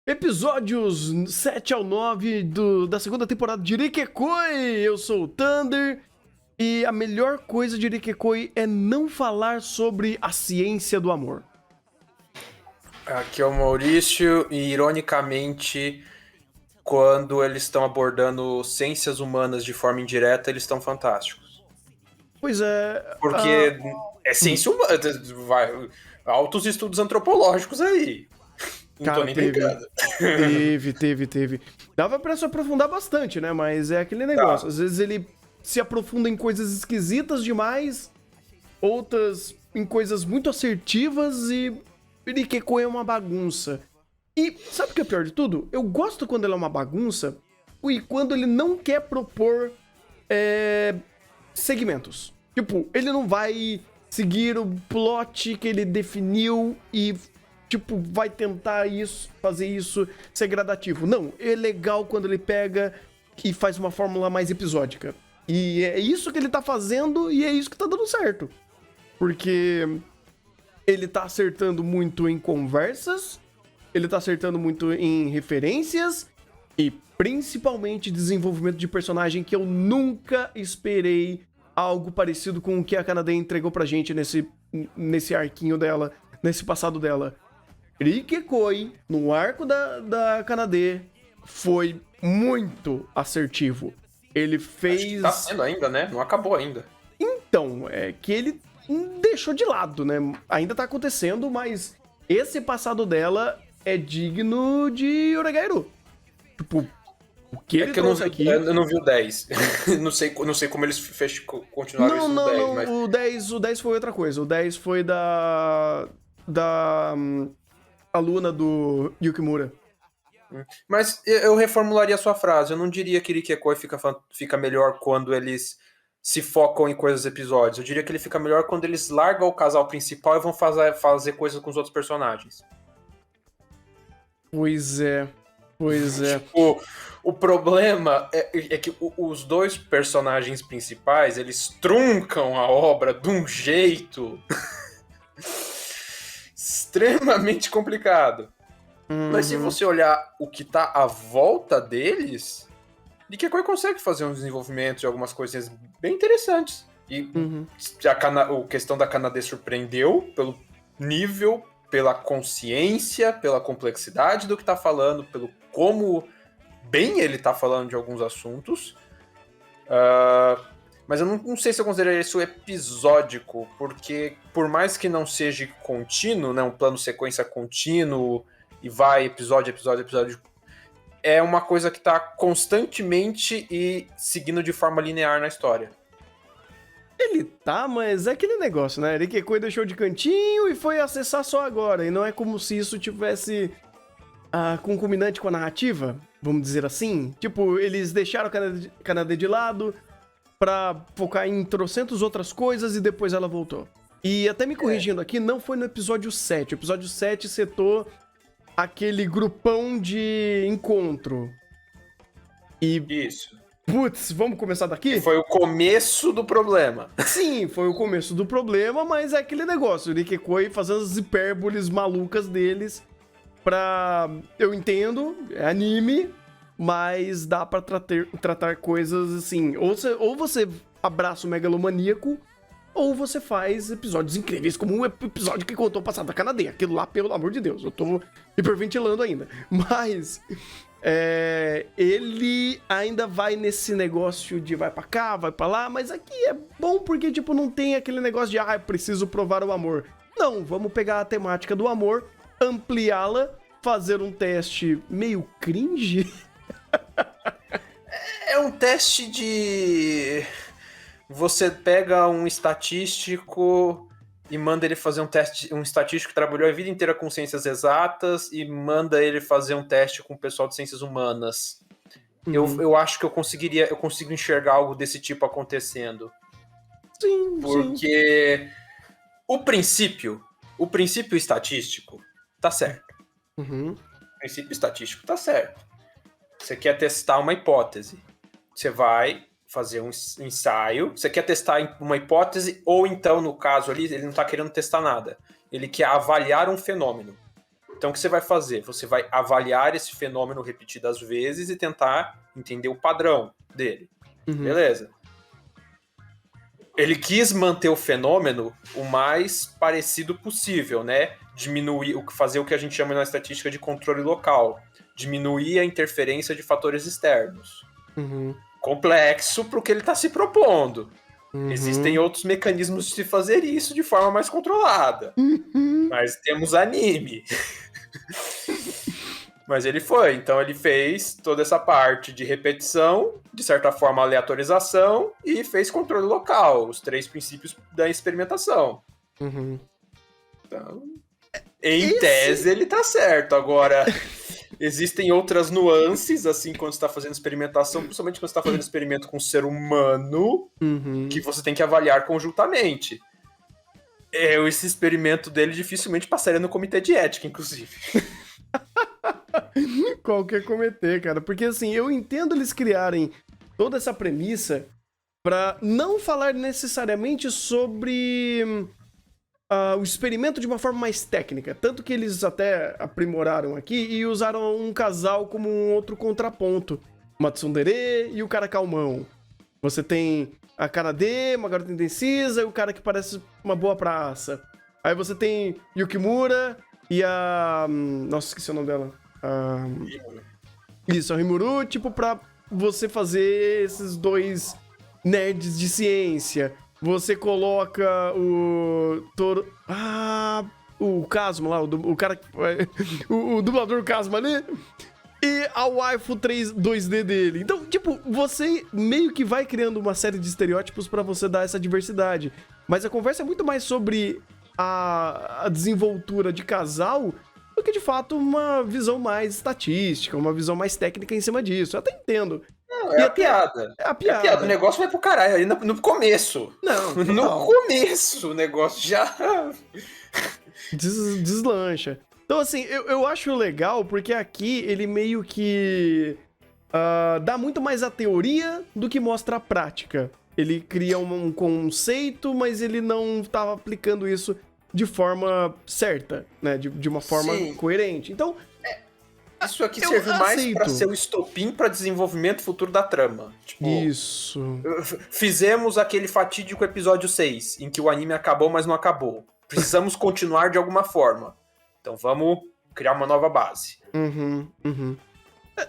Episódios 7 ao 9 da segunda temporada de Rikekoi. Eu sou o Thunder e a melhor coisa de Rikekoi é não falar sobre a ciência do amor. Aqui é o Maurício e, ironicamente, quando eles estão abordando ciências humanas de forma indireta, eles estão fantásticos. Pois é... Porque é ciência humana, vai, altos estudos antropológicos aí. Não Cara, tô nem brincando. Teve. Dava pra se aprofundar bastante, né? Mas é aquele negócio. Às vezes ele se aprofunda em coisas esquisitas demais, outras em coisas muito assertivas e Rikekoi é uma bagunça. E sabe o que é pior de tudo? Eu gosto quando ele é uma bagunça e quando ele não quer propor segmentos. Tipo, ele não vai seguir o plot que ele definiu e tipo, vai tentar fazer isso, ser gradativo. Não, é legal quando ele pega e faz uma fórmula mais episódica. E é isso que ele tá fazendo e é isso que tá dando certo. Porque ele tá acertando muito em conversas, ele tá acertando muito em referências e principalmente desenvolvimento de personagem que eu nunca esperei algo parecido com o que a Kanade entregou pra gente nesse arquinho dela, nesse passado dela. Rikekoi, no arco da Kanade, foi muito assertivo. Ele fez... Acho que tá sendo ainda, né? Não acabou ainda. Então, é que ele deixou de lado, né? Ainda tá acontecendo, mas esse passado dela é digno de Oregairu. Tipo, o que ele trouxe aqui... Eu não vi o 10. não sei como eles continuaram isso no 10, mas... O 10 foi outra coisa. O 10 foi da aluna do Yukimura. Mas eu reformularia a sua frase. Eu não diria que Rikekoi fica melhor quando eles se focam em coisas episódios. Eu diria que ele fica melhor quando eles largam o casal principal e vão fazer coisas com os outros personagens. Pois é. Tipo, o problema é que os dois personagens principais, eles truncam a obra de um jeito extremamente complicado. Mas se você olhar o que tá à volta deles, Rikekoi consegue fazer um desenvolvimento de algumas coisinhas bem interessantes. E a questão da Kanade surpreendeu pelo nível, pela consciência, pela complexidade do que tá falando, pelo como bem ele tá falando de alguns assuntos. Mas eu não sei se eu consideraria isso episódico, porque por mais que não seja contínuo, né, um plano sequência contínuo, e vai episódio, é uma coisa que tá constantemente e seguindo de forma linear na história. Ele tá, mas é aquele negócio, né? Rikekoi deixou de cantinho e foi acessar só agora. E não é como se isso tivesse concomitante com a narrativa, vamos dizer assim. Tipo, eles deixaram a Kanade de lado pra focar em trocentas outras coisas e depois ela voltou. E até me corrigindo aqui, não foi no episódio 7. O episódio 7 setou aquele grupão de encontro. E... Isso. Putz, vamos começar daqui? E foi o começo do problema. Sim, foi o começo do problema, mas é aquele negócio, o Rikekoi fazendo as hipérboles malucas deles pra... Eu entendo, é anime, mas dá pra tratar coisas assim... Ou você abraça o megalomaníaco, ou você faz episódios incríveis, como um episódio que contou o passado da Kanade. Aquilo lá, pelo amor de Deus, eu tô hiperventilando ainda. Mas... ele ainda vai nesse negócio de vai pra cá, vai pra lá, mas aqui é bom porque, tipo, não tem aquele negócio de eu preciso provar o amor. Não, vamos pegar a temática do amor, ampliá-la, fazer um teste meio cringe. É um teste de... Você pega um estatístico e manda ele fazer um estatístico que trabalhou a vida inteira com ciências exatas e manda ele fazer um teste com o pessoal de ciências humanas. Eu acho que eu consigo enxergar algo desse tipo acontecendo. Sim. Porque o princípio estatístico tá certo. O princípio estatístico tá certo. Você quer testar uma hipótese. Você vai fazer um ensaio, você quer testar uma hipótese, ou então, no caso ali, ele não está querendo testar nada. Ele quer avaliar um fenômeno. Então, o que você vai fazer? Você vai avaliar esse fenômeno repetidas vezes e tentar entender o padrão dele. Beleza. Ele quis manter o fenômeno o mais parecido possível, né? Fazer o que a gente chama na estatística de controle local. Diminuir a interferência de fatores externos. Complexo para o que ele está se propondo. Existem outros mecanismos de se fazer isso de forma mais controlada. Mas temos anime. Mas então ele fez toda essa parte de repetição, de certa forma aleatorização, e fez controle local, os 3 princípios da experimentação. Então, em tese ele tá certo. Agora, existem outras nuances, assim, quando você tá fazendo experimentação, principalmente quando você tá fazendo experimento com um ser humano, que você tem que avaliar conjuntamente. Esse experimento dele dificilmente passaria no comitê de ética, inclusive. Qualquer comitê, cara. Porque, assim, eu entendo eles criarem toda essa premissa pra não falar necessariamente sobre o experimento de uma forma mais técnica. Tanto que eles até aprimoraram aqui e usaram um casal como um outro contraponto. Uma tsundere e o cara calmão. Você tem a Kanade, uma garota indecisa, e o cara que parece uma boa praça. Aí você tem Yukimura e a... Nossa, esqueci o nome dela. Isso, a Rimuru, tipo, pra você fazer esses 2 nerds de ciência. Você coloca o Toro... o Kazuma lá, o cara... o dublador Kazuma ali... E a waifu 2D dele. Então, tipo, você meio que vai criando uma série de estereótipos pra você dar essa diversidade. Mas a conversa é muito mais sobre a desenvoltura de casal do que, de fato, uma visão mais estatística, uma visão mais técnica em cima disso. Eu até entendo. Não, é a piada. É a piada. O negócio vai pro caralho aí no começo. Não, total. No começo o negócio já... Deslancha. Então, assim, eu acho legal porque aqui ele meio que dá muito mais a teoria do que mostra a prática. Ele cria um conceito, mas ele não tá aplicando isso de forma certa, né? De uma forma coerente. Então, isso aqui serviu mais pra ser o estopim pra desenvolvimento futuro da trama. Tipo, isso. Fizemos aquele fatídico episódio 6, em que o anime acabou, mas não acabou. Precisamos continuar de alguma forma. Então vamos criar uma nova base.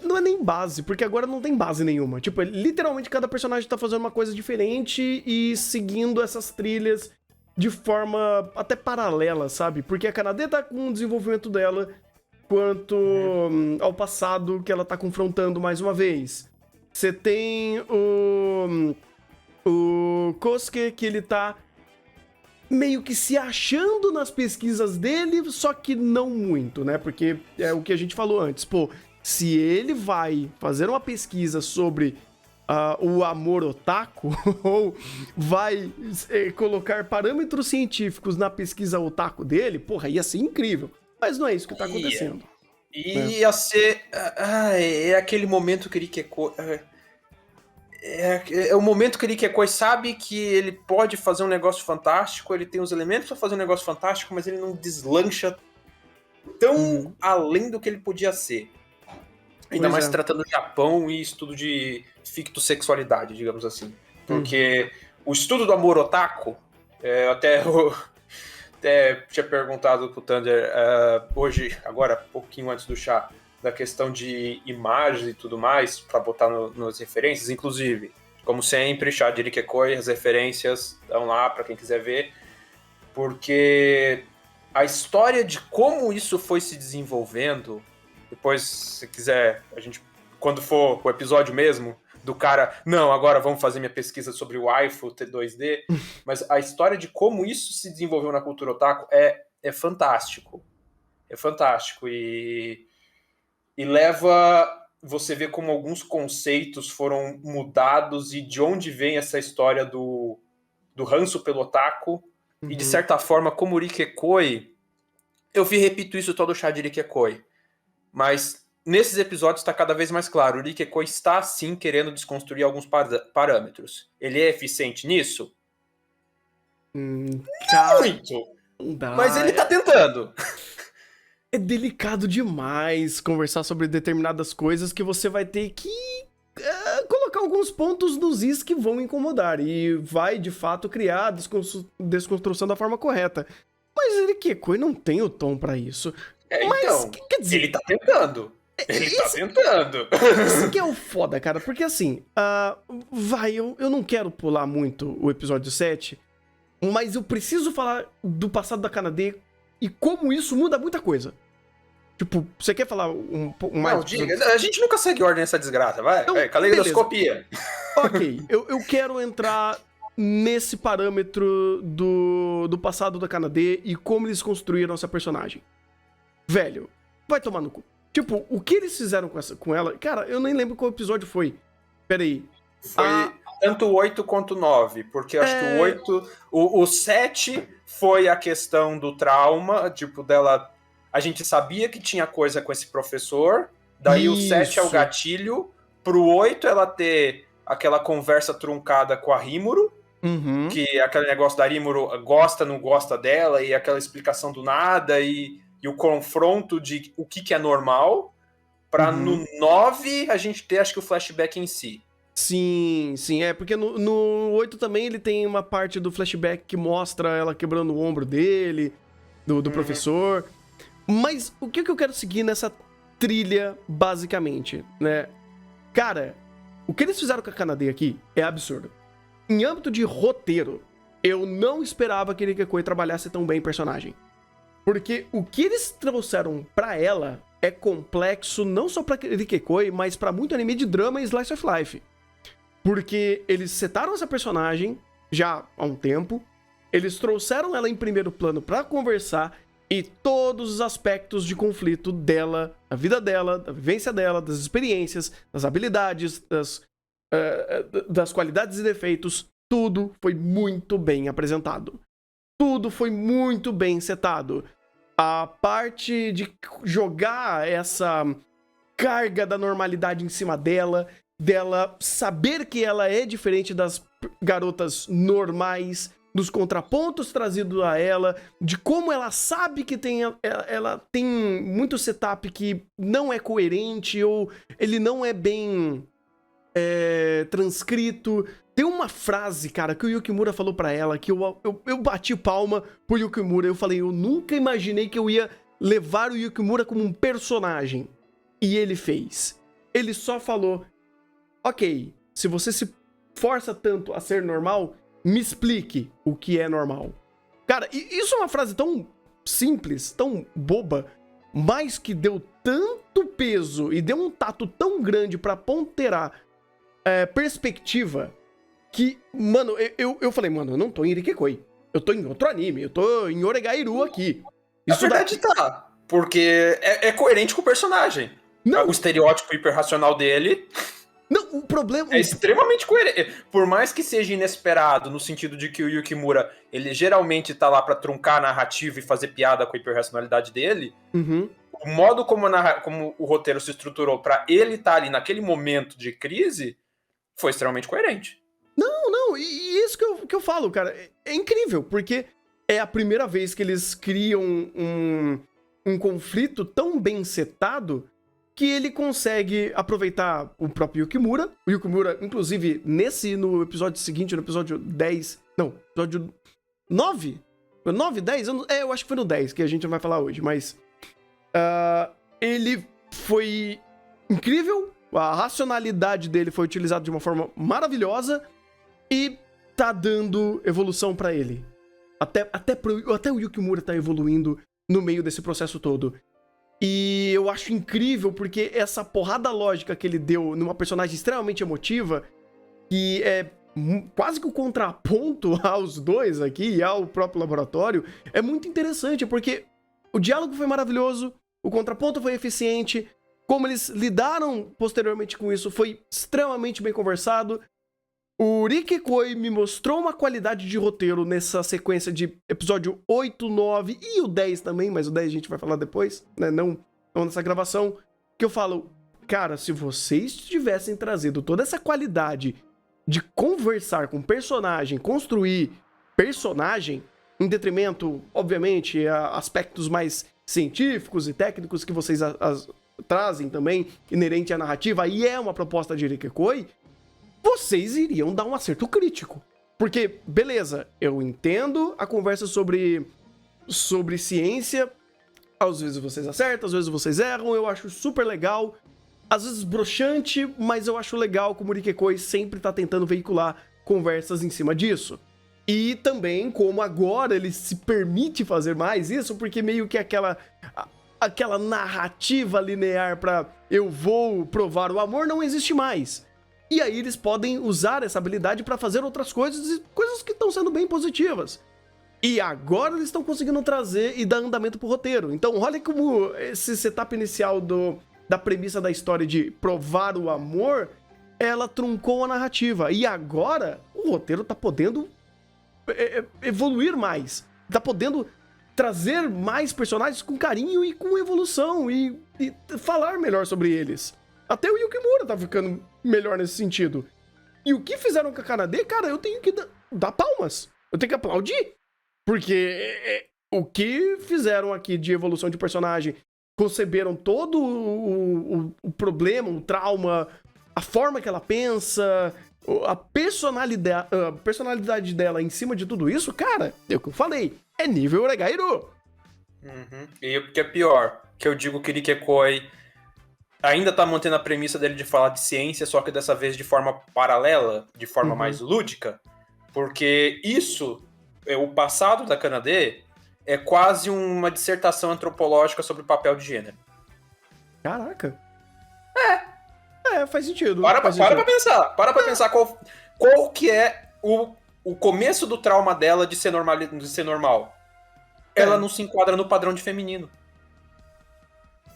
Não é nem base, porque agora não tem base nenhuma. Tipo, literalmente cada personagem tá fazendo uma coisa diferente e seguindo essas trilhas de forma até paralela, sabe? Porque a Kanade tá com o desenvolvimento dela quanto ao passado que ela tá confrontando mais uma vez. Você tem o Kosuke, que ele tá meio que se achando nas pesquisas dele, só que não muito, né? Porque é o que a gente falou antes. Pô, se ele vai fazer uma pesquisa sobre o amor otaku, ou vai colocar parâmetros científicos na pesquisa otaku dele, porra, ia ser incrível. Mas não é isso que tá acontecendo. Ia ser... é aquele momento que ele quer... É o momento que ele quer coisa, sabe que ele pode fazer um negócio fantástico, ele tem os elementos pra fazer um negócio fantástico, mas ele não deslancha tão além do que ele podia ser. Ainda mais tratando do Japão e estudo de fictossexualidade, digamos assim. Porque o estudo do amor otaku, eu até tinha perguntado pro Thunder hoje, agora, pouquinho antes do chá, da questão de imagens e tudo mais, para botar nas referências, inclusive, como sempre, chá de Irikekoi, as referências estão lá para quem quiser ver, porque a história de como isso foi se desenvolvendo, depois, se quiser, a gente, quando for o episódio mesmo, do cara, não, agora vamos fazer minha pesquisa sobre o waifu T2D, mas a história de como isso se desenvolveu na cultura otaku é fantástico. É fantástico e leva você ver como alguns conceitos foram mudados e de onde vem essa história do ranço pelo otaku e de certa forma como o Irikekoi, eu repito isso todo o chá de Irikekoi, mas nesses episódios está cada vez mais claro, o Irikekoi está sim querendo desconstruir alguns parâmetros. Ele é eficiente nisso? Muito! Mas ele está tentando. é delicado demais conversar sobre determinadas coisas que você vai ter que colocar alguns pontos nos is que vão incomodar e vai, de fato, criar a desconstrução da forma correta. Mas ele Kekoi não tem o tom pra isso. Mas, então, quer dizer, ele tá tentando. Ele tá tentando. Isso que é o foda, cara, porque assim, eu não quero pular muito o episódio 7, mas eu preciso falar do passado da Kanade e como isso muda muita coisa. Tipo, você quer falar um pouco mais? Não, diga, a gente nunca segue ordem nessa desgraça, vai. Então, Vai, caleidoscopia. Ok, eu quero entrar nesse parâmetro do passado da Kanade e como eles construíram essa personagem. Velho, vai tomar no cu. Tipo, o que eles fizeram com ela... Cara, eu nem lembro qual episódio foi. Peraí. Foi tanto o 8 quanto o 9, porque acho que o 8... O 7 foi a questão do trauma, tipo, dela... A gente sabia que tinha coisa com esse professor, daí o 7 é o gatilho, pro 8 ela ter aquela conversa truncada com a Rimuru, que é aquele negócio da Rimuru gosta, não gosta dela, e aquela explicação do nada, e o confronto de o que é normal, pra no 9 a gente ter, acho que, o flashback em si. Sim, porque no 8 também ele tem uma parte do flashback que mostra ela quebrando o ombro dele, do professor. Mas o que eu quero seguir nessa trilha, basicamente, né? Cara, o que eles fizeram com a Kanade aqui é absurdo. Em âmbito de roteiro, eu não esperava que Rikekoi trabalhasse tão bem em personagem. Porque o que eles trouxeram pra ela é complexo não só pra Rikekoi, mas pra muito anime de drama e slice of life. Porque eles setaram essa personagem já há um tempo, eles trouxeram ela em primeiro plano pra conversar e todos os aspectos de conflito dela, da vida dela, da vivência dela, das experiências, das habilidades, das qualidades e defeitos, tudo foi muito bem apresentado. Tudo foi muito bem setado. A parte de jogar essa carga da normalidade em cima dela saber que ela é diferente das garotas normais, dos contrapontos trazidos a ela, de como ela sabe que ela tem muito setup que não é coerente ou ele não é bem transcrito. Tem uma frase, cara, que o Yukimura falou pra ela, que eu bati palma pro Yukimura. Eu falei, eu nunca imaginei que eu ia levar o Yukimura como um personagem. E ele fez. Ele só falou, ok, se você se força tanto a ser normal, me explique o que é normal. Cara, isso é uma frase tão simples, tão boba, mas que deu tanto peso e deu um tato tão grande pra ponderar perspectiva que, mano, eu falei, mano, eu não tô em Rikekoi. Eu tô em outro anime, eu tô em Oregairu aqui. Isso na verdade tá, porque é coerente com o personagem. Não. O estereótipo hiperracional dele... Não, o problema... É extremamente coerente. Por mais que seja inesperado, no sentido de que o Yukimura, ele geralmente tá lá pra truncar a narrativa e fazer piada com a hiperracionalidade dele, o modo como o roteiro se estruturou pra ele estar ali naquele momento de crise foi extremamente coerente. Não, e isso que eu falo, cara, é incrível, porque é a primeira vez que eles criam um conflito tão bem setado que ele consegue aproveitar o próprio Yukimura. O Yukimura, inclusive, no episódio seguinte, no episódio 10... Não, episódio 9? 9, 10? Eu acho que foi no 10 que a gente vai falar hoje, mas... ele foi incrível, a racionalidade dele foi utilizada de uma forma maravilhosa e tá dando evolução pra ele. Até o Yukimura tá evoluindo no meio desse processo todo. E eu acho incrível porque essa porrada lógica que ele deu numa personagem extremamente emotiva, que é quase que o contraponto aos dois aqui e ao próprio laboratório, é muito interessante, porque o diálogo foi maravilhoso, o contraponto foi eficiente, como eles lidaram posteriormente com isso foi extremamente bem conversado. O Rikekoi me mostrou uma qualidade de roteiro nessa sequência de episódio 8, 9 e o 10 também, mas o 10 a gente vai falar depois, né? Não nessa gravação. Que eu falo, cara, se vocês tivessem trazido toda essa qualidade de conversar com personagem, construir personagem, em detrimento, obviamente, a aspectos mais científicos e técnicos que vocês trazem também, inerente à narrativa, e é uma proposta de Irikekoi, vocês iriam dar um acerto crítico. Porque, beleza, eu entendo a conversa sobre ciência, às vezes vocês acertam, às vezes vocês erram, eu acho super legal, às vezes broxante, mas eu acho legal como o Irikekoi sempre tá tentando veicular conversas em cima disso. E também como agora ele se permite fazer mais isso, porque meio que aquela narrativa linear pra eu vou provar o amor não existe mais. E aí eles podem usar essa habilidade pra fazer outras coisas, coisas que estão sendo bem positivas. E agora eles estão conseguindo trazer e dar andamento pro roteiro. Então olha como esse setup inicial da premissa da história de provar o amor, ela truncou a narrativa. E agora o roteiro tá podendo evoluir mais. Tá podendo trazer mais personagens com carinho e com evolução e falar melhor sobre eles. Até o Yukimura tá ficando melhor nesse sentido. E o que fizeram com a Kanade, cara, eu tenho que dar palmas. Eu tenho que aplaudir. Porque o que fizeram aqui de evolução de personagem, conceberam todo o problema, o trauma, a forma que ela pensa, a personalidade dela em cima de tudo isso, cara, é o que eu falei, é nível Oregairu. Uhum. E o que é pior, que eu digo que Irikekoi ainda tá mantendo a premissa dele de falar de ciência, só que dessa vez de forma paralela, de forma mais lúdica, porque isso, o passado da Kanade é quase uma dissertação antropológica sobre o papel de gênero. Caraca. Faz sentido. Para pra pensar qual que é o começo do trauma dela de ser normal. Ela não se enquadra no padrão de feminino.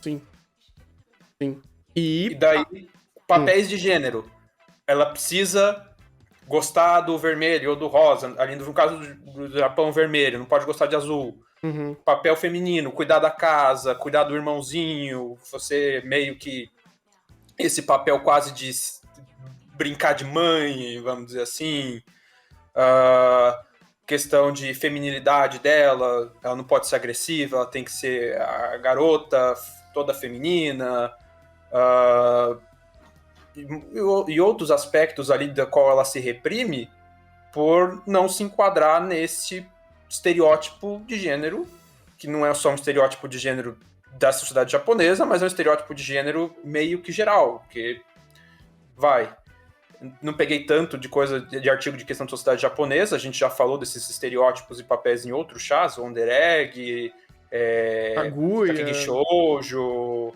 Sim. E daí, papéis de gênero. Ela precisa gostar do vermelho ou do rosa. Ali no caso do Japão, vermelho. Não pode gostar de azul. Uhum. Papel feminino, cuidar da casa, cuidar do irmãozinho. Você meio que... Esse papel quase de brincar de mãe, vamos dizer assim. Questão de feminilidade dela. Ela não pode ser agressiva, ela tem que ser a garota toda feminina. E outros aspectos ali da qual ela se reprime por não se enquadrar nesse estereótipo de gênero, que não é só um estereótipo de gênero da sociedade japonesa, mas é um estereótipo de gênero meio que geral, porque não peguei tanto de coisa de artigo de questão de sociedade japonesa, a gente já falou desses estereótipos e papéis em outros chás, Wonder Egg, Takegi Shoujo,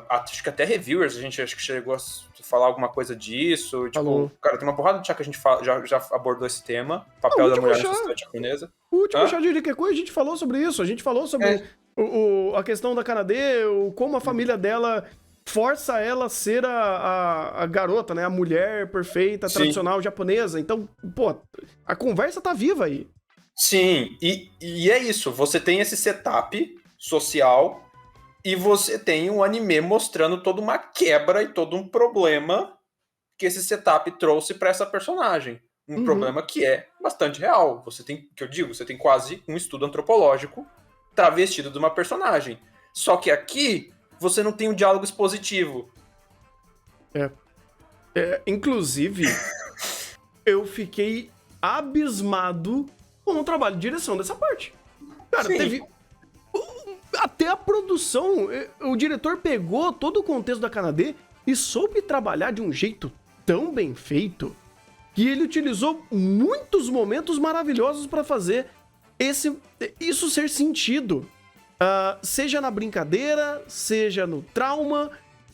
acho que até Reviewers, a gente acho que chegou a falar alguma coisa disso. Tipo, cara, tem uma porrada de chá que a gente já abordou esse tema, papel da mulher na sociedade japonesa. O último chá de Irikekoi a gente falou sobre isso, a gente falou sobre a questão da Kanade, como a família dela força ela a ser a garota, né? A mulher perfeita, tradicional japonesa. Então, pô, a conversa tá viva aí. Sim, e é isso. Você tem esse setup social e você tem um anime mostrando toda uma quebra e todo um problema que esse setup trouxe pra essa personagem. Um problema que é bastante real. Você tem quase um estudo antropológico travestido de uma personagem. Só que aqui você não tem um diálogo expositivo. Inclusive, eu fiquei abismado com o trabalho de direção dessa parte. Cara, teve... Até a produção, o diretor pegou todo o contexto da Kanade e soube trabalhar de um jeito tão bem feito que ele utilizou muitos momentos maravilhosos para fazer isso ser sentido. Seja na brincadeira, seja no trauma,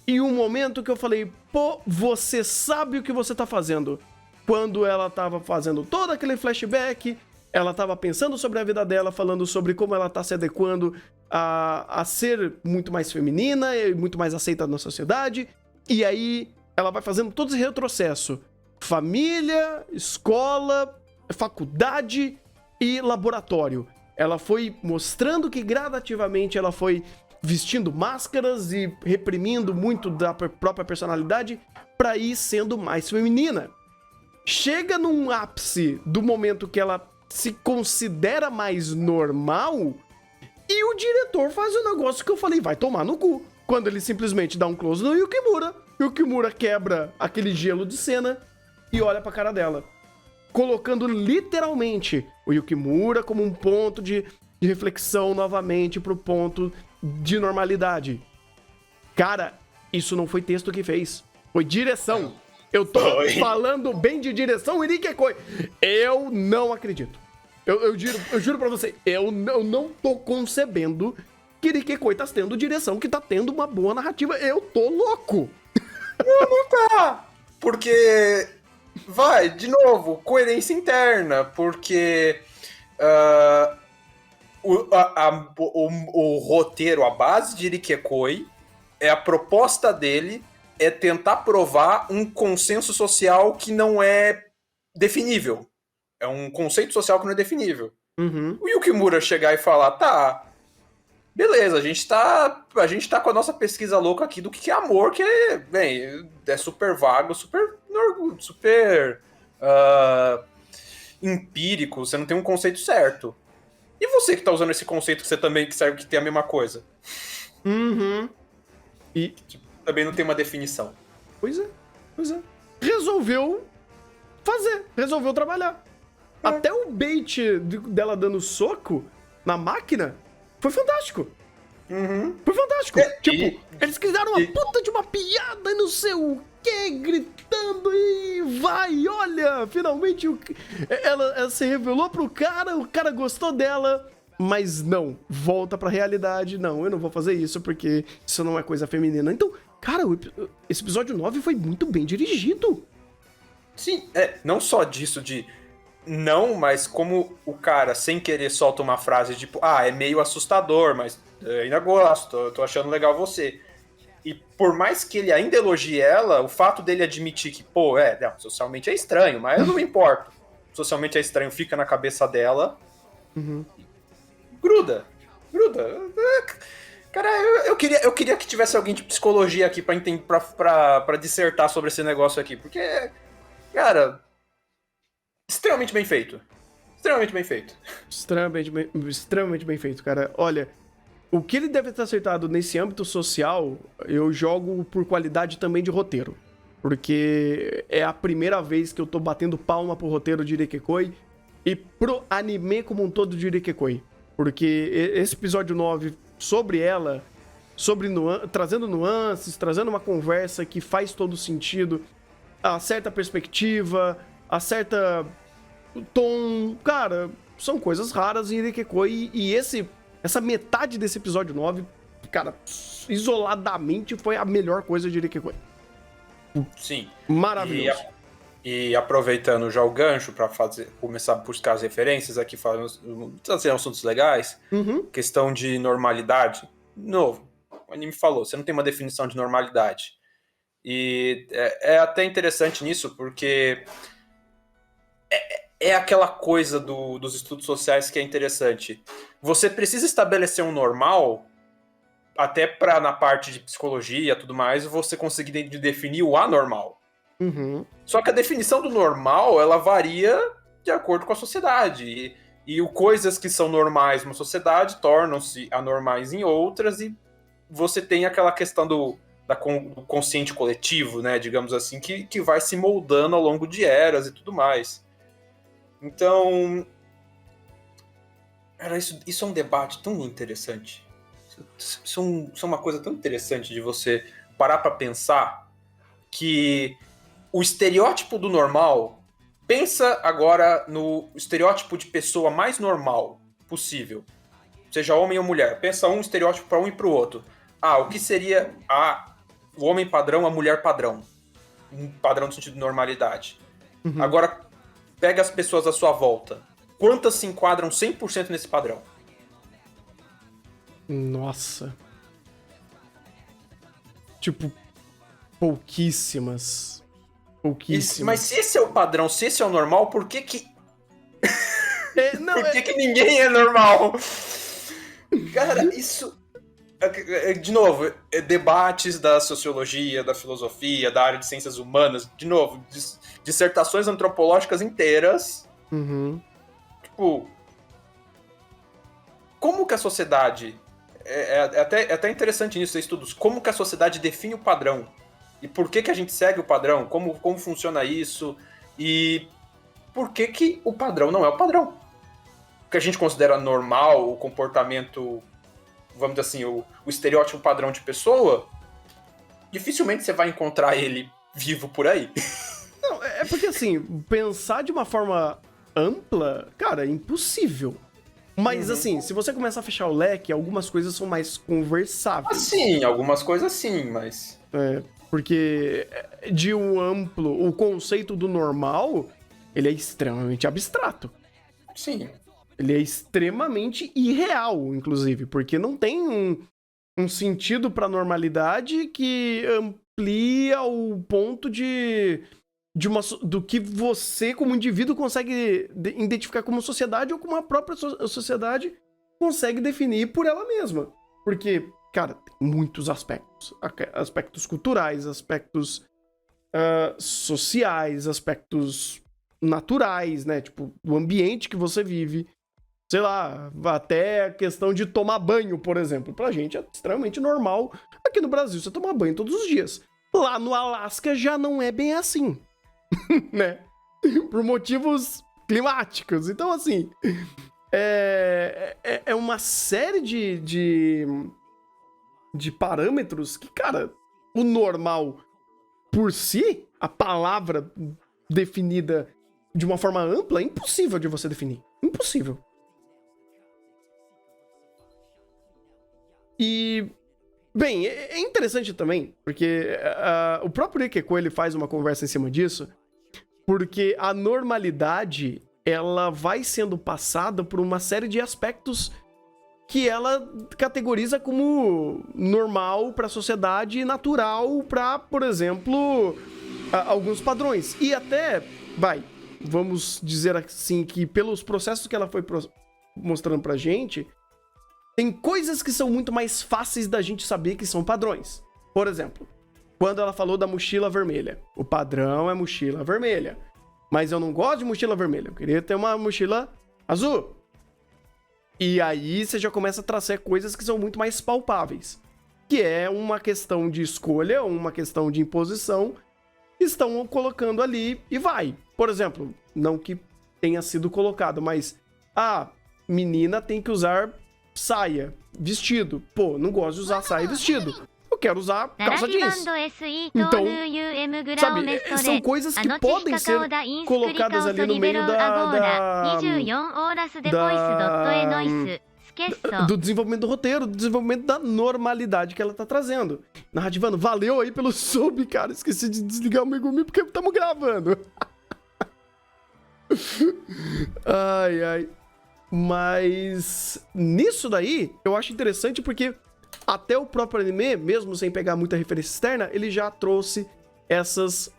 e um momento que eu falei, pô, você sabe o que você tá fazendo. Quando ela tava fazendo todo aquele flashback, ela tava pensando sobre a vida dela, falando sobre como ela tá se adequando a ser muito mais feminina e muito mais aceita na sociedade, e aí ela vai fazendo todo esse retrocesso. Família, escola, faculdade e laboratório. Ela foi mostrando que gradativamente ela foi vestindo máscaras e reprimindo muito da própria personalidade para ir sendo mais feminina. Chega num ápice do momento que ela se considera mais normal E o diretor faz um negócio que eu falei, vai tomar no cu. Quando ele simplesmente dá um close no Yukimura, e o Yukimura quebra aquele gelo de cena e olha pra cara dela. Colocando literalmente o Yukimura como um ponto de reflexão novamente pro ponto de normalidade. Cara, isso não foi texto que fez. Foi direção. Eu tô falando bem de direção, Irikekoi. Eu não acredito. Eu juro pra você, eu não tô concebendo que Irikekoi tá tendo direção, que tá tendo uma boa narrativa. Eu tô louco. Não tá. Porque, de novo, coerência interna. Porque o roteiro, a base de Irikekoi, a proposta dele é tentar provar um consenso social que não é definível. É um conceito social que não é definível. Uhum. O Yukimura chegar e falar, tá, beleza, a gente tá com a nossa pesquisa louca aqui do que é amor, que é super vago, super empírico, você não tem um conceito certo. E você que tá usando esse conceito que você também que serve que tem a mesma coisa? Uhum. E também não tem uma definição. Pois é. Resolveu trabalhar. Até o bait dela dando soco na máquina foi fantástico. Uhum. Foi fantástico. Eles criaram uma puta de uma piada e não sei o que, gritando e vai, olha, finalmente ela se revelou pro cara, o cara gostou dela, mas não, volta pra realidade, não, eu não vou fazer isso porque isso não é coisa feminina. Então, cara, esse episódio 9 foi muito bem dirigido. Sim, não só disso de não, mas como o cara, sem querer, solta uma frase tipo, é meio assustador, mas eu ainda gosto, eu tô achando legal você. E por mais que ele ainda elogie ela, o fato dele admitir que, socialmente é estranho, mas eu não me importo. Socialmente é estranho, fica na cabeça dela. Uhum. Gruda. Cara, eu queria que tivesse alguém de psicologia aqui pra dissertar sobre esse negócio aqui, porque, cara, extremamente bem feito. Extremamente bem feito, cara. Olha, o que ele deve ter acertado nesse âmbito social, eu jogo por qualidade também de roteiro. Porque é a primeira vez que eu tô batendo palma pro roteiro de Irikekoi e pro anime como um todo de Irikekoi. Porque esse episódio 9, sobre ela, trazendo nuances, trazendo uma conversa que faz todo sentido, acerta a perspectiva, acerta o tom. Cara, são coisas raras em Irikekoi e essa metade desse episódio 9, cara, isoladamente foi a melhor coisa de Irikekoi. Sim. Maravilhoso. E aproveitando já o gancho para começar a buscar as referências aqui, trazer assuntos legais, questão de normalidade. Novo, o anime falou, você não tem uma definição de normalidade. E é até interessante nisso, porque é aquela coisa dos estudos sociais que é interessante. Você precisa estabelecer um normal, até para na parte de psicologia e tudo mais, você conseguir definir o anormal. Uhum. Só que a definição do normal, ela varia de acordo com a sociedade. E coisas que são normais numa sociedade tornam-se anormais em outras, e você tem aquela questão do consciente coletivo, né, digamos assim, que vai se moldando ao longo de eras e tudo mais. Então, cara, isso é um debate tão interessante. Isso é uma coisa tão interessante de você parar para pensar que o estereótipo do normal, pensa agora no estereótipo de pessoa mais normal possível, seja homem ou mulher. Pensa um estereótipo para um e para o outro. O que seria o homem padrão, a mulher padrão? Um padrão no sentido de normalidade. Uhum. Agora, pega as pessoas à sua volta. Quantas se enquadram 100% nesse padrão? Nossa. Tipo, pouquíssimas. Mas se esse é o padrão, se esse é o normal, por que que ninguém é normal? Cara, isso... De novo, debates da sociologia, da filosofia, da área de ciências humanas, de novo, dissertações antropológicas inteiras. Uhum. Tipo... como que a sociedade... É até interessante nisso, estudos. Como que a sociedade define o padrão? E por que a gente segue o padrão? Como funciona isso? E por que o padrão não é o padrão? O que a gente considera normal, o comportamento, vamos dizer assim, o estereótipo padrão de pessoa, dificilmente você vai encontrar ele vivo por aí. Não, é porque assim, pensar de uma forma ampla, cara, é impossível. Mas assim, se você começar a fechar o leque, algumas coisas são mais conversáveis. Sim, algumas coisas sim, mas... Porque de um amplo, o conceito do normal, ele é extremamente abstrato. Sim. Ele é extremamente irreal, inclusive, porque não tem um sentido pra normalidade que amplia o ponto do que você, como indivíduo, consegue identificar como sociedade ou como a própria sociedade consegue definir por ela mesma. Porque, cara, tem muitos aspectos. Aspectos culturais, aspectos sociais, aspectos naturais, né? Tipo, do ambiente que você vive. Sei lá, até a questão de tomar banho, por exemplo. Pra gente é extremamente normal aqui no Brasil você tomar banho todos os dias. Lá no Alasca já não é bem assim. Né? Por motivos climáticos. Então, assim, é uma série de parâmetros que, cara, o normal por si, a palavra definida de uma forma ampla, é impossível de você definir. Impossível. E, bem, é interessante também, porque o próprio Ikeko, ele faz uma conversa em cima disso, porque a normalidade, ela vai sendo passada por uma série de aspectos que ela categoriza como normal para a sociedade e natural para, por exemplo, alguns padrões. E até, vamos dizer assim, que pelos processos que ela foi mostrando pra gente, tem coisas que são muito mais fáceis da gente saber que são padrões. Por exemplo, quando ela falou da mochila vermelha. O padrão é mochila vermelha. Mas eu não gosto de mochila vermelha. Eu queria ter uma mochila azul. E aí você já começa a trazer coisas que são muito mais palpáveis. Que é uma questão de escolha, uma questão de imposição. Estão colocando ali e vai. Por exemplo, não que tenha sido colocado, mas a menina tem que usar saia, vestido. Pô, não gosto de usar saia e vestido. Eu quero usar calça jeans. Então, sabe, são coisas que podem ser colocadas ali no meio do desenvolvimento do roteiro, do desenvolvimento da normalidade que ela tá trazendo. Narrativando, valeu aí pelo sub, cara. Esqueci de desligar o Megumi porque estamos gravando. Ai, ai. Mas nisso daí, eu acho interessante porque até o próprio anime, mesmo sem pegar muita referência externa, ele já trouxe esses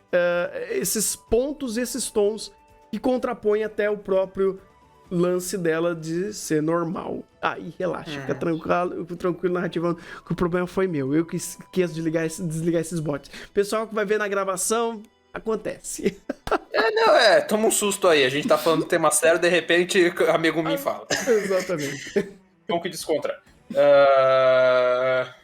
pontos, esses tons que contrapõem até o próprio lance dela de ser normal. Aí, relaxa, fica tranquilo narrativando, que o problema foi meu. Eu que esqueço de desligar esses bots. Pessoal que vai ver na gravação, acontece. Toma um susto aí. A gente tá falando do tema sério, de repente, amigo me fala. Exatamente. Como que descontra? A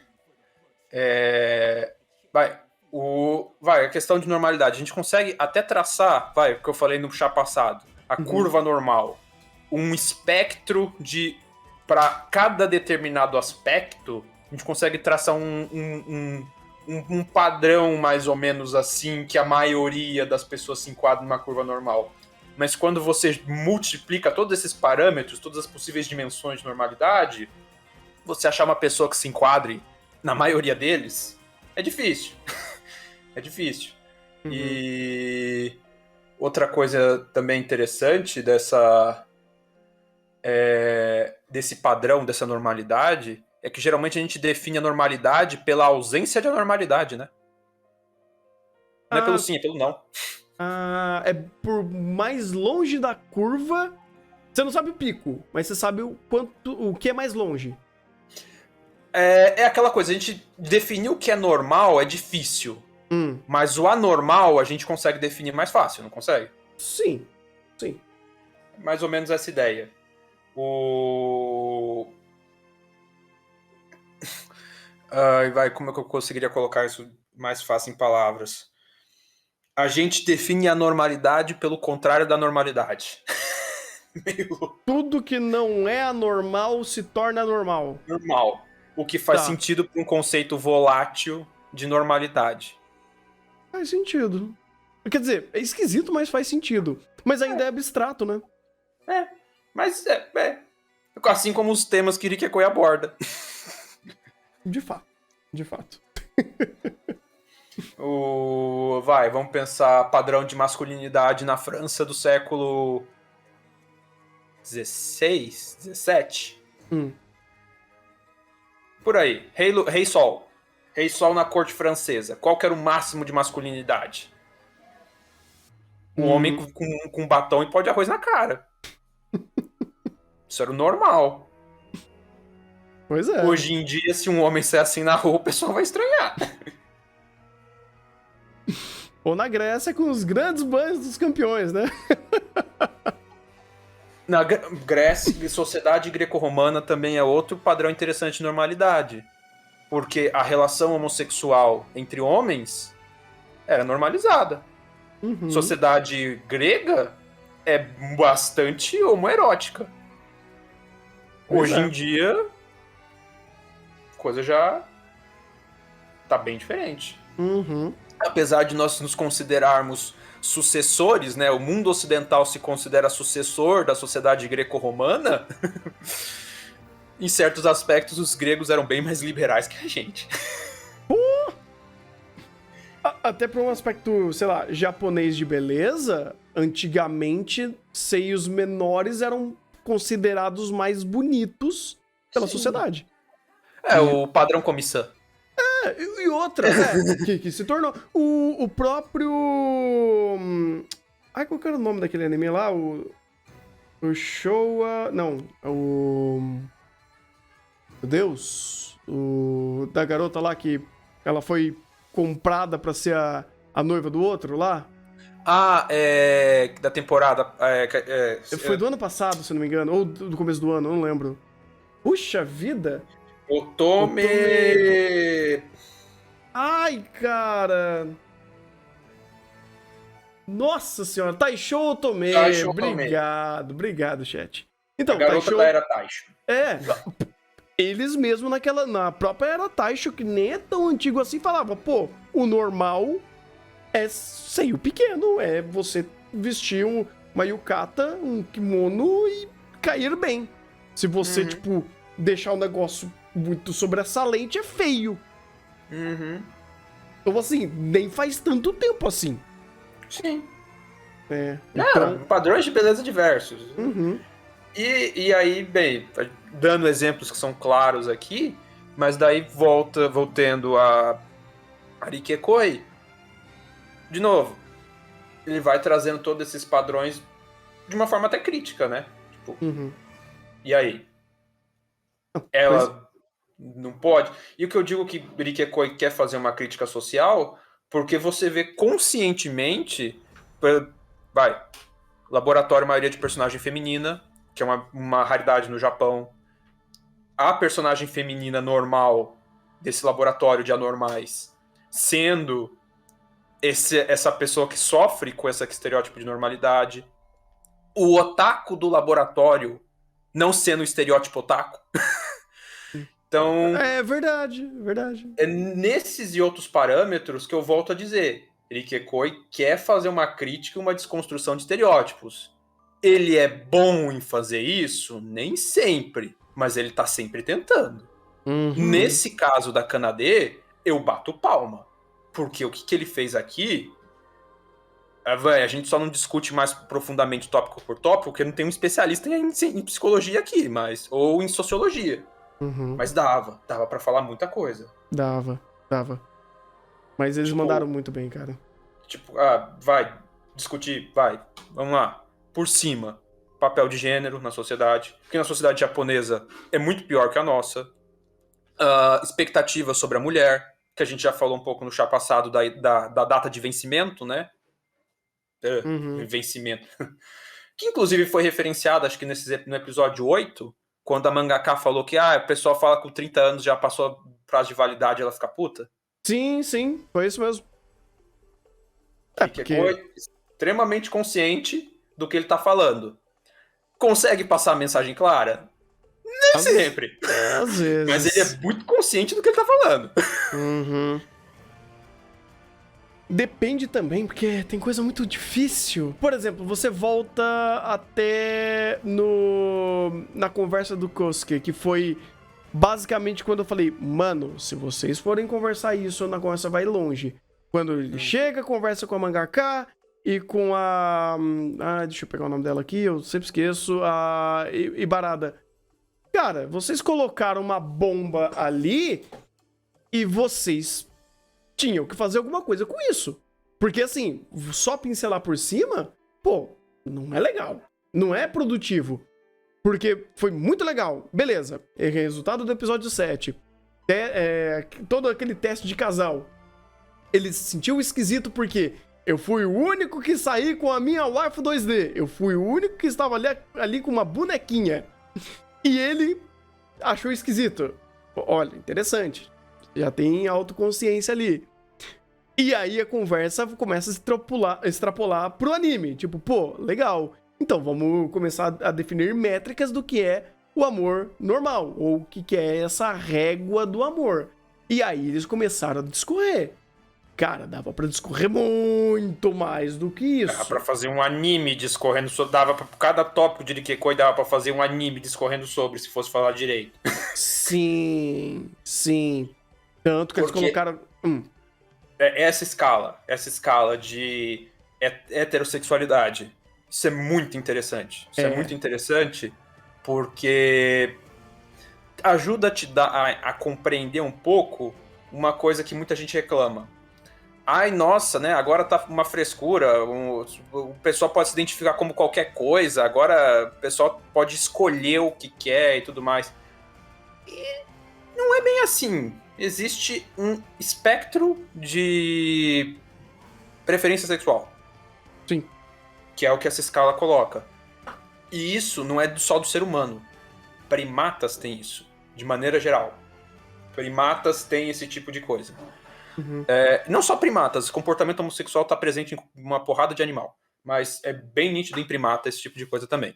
questão de normalidade. A gente consegue até traçar, o que eu falei no chá passado, a curva normal. Um espectro para cada determinado aspecto, a gente consegue traçar um padrão mais ou menos assim, que a maioria das pessoas se enquadra numa curva normal. Mas quando você multiplica todos esses parâmetros, todas as possíveis dimensões de normalidade, você achar uma pessoa que se enquadre na maioria deles, é difícil. É difícil. E outra coisa também interessante desse padrão, dessa normalidade, é que geralmente a gente define a normalidade pela ausência de anormalidade, né? Não é pelo sim, é pelo não. É por mais longe da curva. Você não sabe o pico, mas você sabe o que é mais longe. É aquela coisa, a gente definir o que é normal é difícil. Mas o anormal a gente consegue definir mais fácil, não consegue? Sim. Mais ou menos essa ideia. Ai, vai, como é que eu conseguiria colocar isso mais fácil em palavras? A gente define a normalidade pelo contrário da normalidade. Meio louco. Tudo que não é anormal se torna normal. Normal. O que faz Tá, sentido para um conceito volátil de normalidade. faz sentido. Quer dizer, é esquisito, mas faz sentido. Mas ainda é abstrato, né? É, mas é. Assim como os temas que Rick aborda. De fato. De fato. Vamos pensar padrão de masculinidade na França do século XVI, XVII. Por aí. Rei Sol. Rei Sol na corte francesa. Qual que era o máximo de masculinidade? Um homem com batom e pó de arroz na cara. Isso era o normal. Pois é. Hoje em dia, se um homem sair assim na rua, o pessoal vai estranhar. Ou na Grécia com os grandes banhos dos campeões, né? Na Grécia, sociedade greco-romana também é outro padrão interessante de normalidade. Porque a relação homossexual entre homens era normalizada. Sociedade grega é bastante homoerótica. Pois Hoje é. em dia, a coisa já tá bem diferente. Apesar de nós nos considerarmos sucessores, né? O mundo ocidental se considera sucessor da sociedade greco-romana. Em certos aspectos, os gregos eram bem mais liberais que a gente. Até para um aspecto, sei lá, japonês de beleza, antigamente seios menores eram considerados mais bonitos pela Sim. sociedade. O padrão comissão. E outra, que se tornou. O próprio. Ai, qual que era o nome daquele anime lá? O Showa. Não, o. Meu Deus. O. Da garota lá que ela foi comprada pra ser a noiva do outro lá. Da temporada. Foi do ano passado, se não me engano. Ou do começo do ano, eu não lembro. Puxa vida! Otome. Ai, cara! Nossa senhora, Taisho Otome. Taisho Otome. Obrigado, chat. Então, a garota Taisho... da era Taisho. Eles mesmo na própria era Taisho, que nem é tão antigo assim, falavam, pô, o normal é seio pequeno, é você vestir uma yukata, um kimono e cair bem. Se você, tipo, deixar o negócio muito sobressalente, é feio. Então, assim, nem faz tanto tempo assim. Sim. Então... padrões de beleza diversos. E aí, bem, dando exemplos que são claros aqui, mas daí voltando a Arikekoi, de novo, ele vai trazendo todos esses padrões de uma forma até crítica, né? Tipo, e aí? Ela não pode? E o que eu digo que Arikekoi quer fazer uma crítica social, porque você vê conscientemente, laboratório maioria de personagem feminina, que é uma raridade no Japão. A personagem feminina normal desse laboratório de anormais sendo essa pessoa que sofre com esse estereótipo de normalidade. O otaku do laboratório não sendo o estereótipo otaku. Então... É verdade. É nesses e outros parâmetros que eu volto a dizer. Rikekoi quer fazer uma crítica e uma desconstrução de estereótipos. Ele é bom em fazer isso? Nem sempre. Mas ele tá sempre tentando. Nesse caso da Kanade, eu bato palma. Porque o que ele fez aqui... a gente só não discute mais profundamente tópico por tópico, porque não tem um especialista em psicologia aqui, ou em sociologia. Mas dava pra falar muita coisa. Dava. Mas eles mandaram muito bem, cara. Tipo, vai discutir, vamos lá. Por cima, papel de gênero na sociedade, porque na sociedade japonesa é muito pior que a nossa. Expectativa sobre a mulher, que a gente já falou um pouco no chá passado da data de vencimento, né? Vencimento. Que inclusive foi referenciado, acho que no episódio 8, quando a mangaka falou que o pessoal fala que com 30 anos já passou a prazo de validade, ela fica puta? Sim, foi isso mesmo. Que é extremamente consciente do que ele tá falando. Consegue passar a mensagem clara? Nem sempre. Às vezes. Mas ele é muito consciente do que ele tá falando. Uhum. Depende também, porque tem coisa muito difícil. Por exemplo, você volta até na conversa do Kosuke, que foi basicamente quando eu falei, mano, se vocês forem conversar isso, na conversa vai longe. Quando ele chega, conversa com a mangaka e com a... deixa eu pegar o nome dela aqui, eu sempre esqueço. A Ibarada. Cara, vocês colocaram uma bomba ali e vocês tinham que fazer alguma coisa com isso. Porque, assim, só pincelar por cima, pô, não é legal. Não é produtivo. Porque foi muito legal. Beleza. Resultado do episódio 7. Todo aquele teste de casal. Ele se sentiu esquisito porque eu fui o único que saí com a minha waifu 2D. Eu fui o único que estava ali com uma bonequinha. E ele achou esquisito. Olha, interessante. Já tem autoconsciência ali. E aí a conversa começa a extrapolar pro anime. Tipo, pô, legal. Então vamos começar a definir métricas do que é o amor normal. Ou o que é essa régua do amor. E aí eles começaram a discorrer. Cara, dava pra discorrer muito mais do que isso. Dava pra fazer um anime discorrendo sobre... Dava pra cada tópico de Nikekoi, dava pra fazer um anime discorrendo sobre, se fosse falar direito. Sim. Tanto que eles colocaram... Essa escala de heterossexualidade, isso é muito interessante. Isso é muito interessante porque ajuda a te dar a compreender um pouco uma coisa que muita gente reclama. Ai, nossa, né? Agora tá uma frescura. O pessoal pode se identificar como qualquer coisa. Agora o pessoal pode escolher o que quer e tudo mais. E não é bem assim. Existe um espectro de preferência sexual. Sim. Que é o que essa escala coloca. E isso não é só do ser humano. Primatas têm isso, de maneira geral. Primatas têm esse tipo de coisa. Uhum. Não só primatas, comportamento homossexual está presente em uma porrada de animal. Mas é bem nítido em primata esse tipo de coisa também.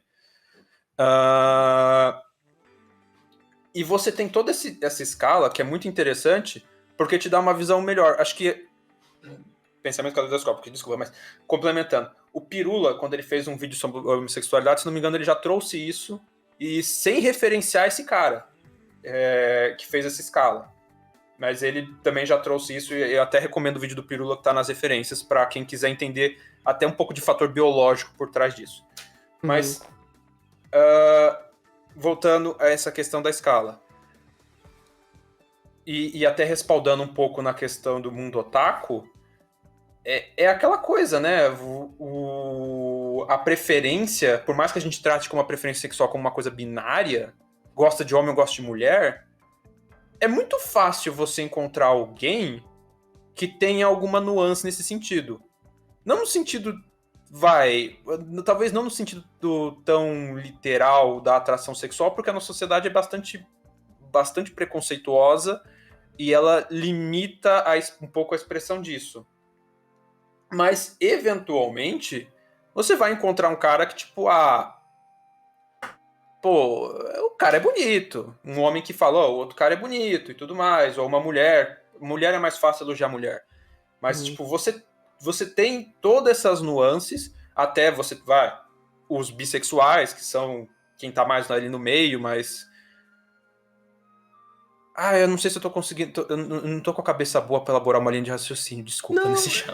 E você tem toda essa escala que é muito interessante, porque te dá uma visão melhor. Acho que... Pensamento caleidoscópico, desculpa, mas complementando. O Pirula, quando ele fez um vídeo sobre homossexualidade, se não me engano, ele já trouxe isso, e sem referenciar esse cara que fez essa escala. Mas ele também já trouxe isso, e eu até recomendo o vídeo do Pirula que tá nas referências, para quem quiser entender até um pouco de fator biológico por trás disso. Mas, voltando a essa questão da escala, e até respaldando um pouco na questão do mundo otaku, é aquela coisa, né? A preferência, por mais que a gente trate como uma preferência sexual como uma coisa binária, gosta de homem ou gosta de mulher, é muito fácil você encontrar alguém que tenha alguma nuance nesse sentido. Não no sentido, talvez não no sentido tão literal da atração sexual, porque a nossa sociedade é bastante preconceituosa e ela limita um pouco a expressão disso. Mas, eventualmente, você vai encontrar um cara que, tipo, pô, o cara é bonito. Um homem que fala, o outro cara é bonito e tudo mais. Ou uma mulher. Mulher é mais fácil elogiar mulher. Mas, tipo, você tem todas essas nuances, até os bissexuais, que são quem tá mais ali no meio, mas... eu não sei se eu tô conseguindo... Eu não tô com a cabeça boa pra elaborar uma linha de raciocínio, desculpa, nesse chão.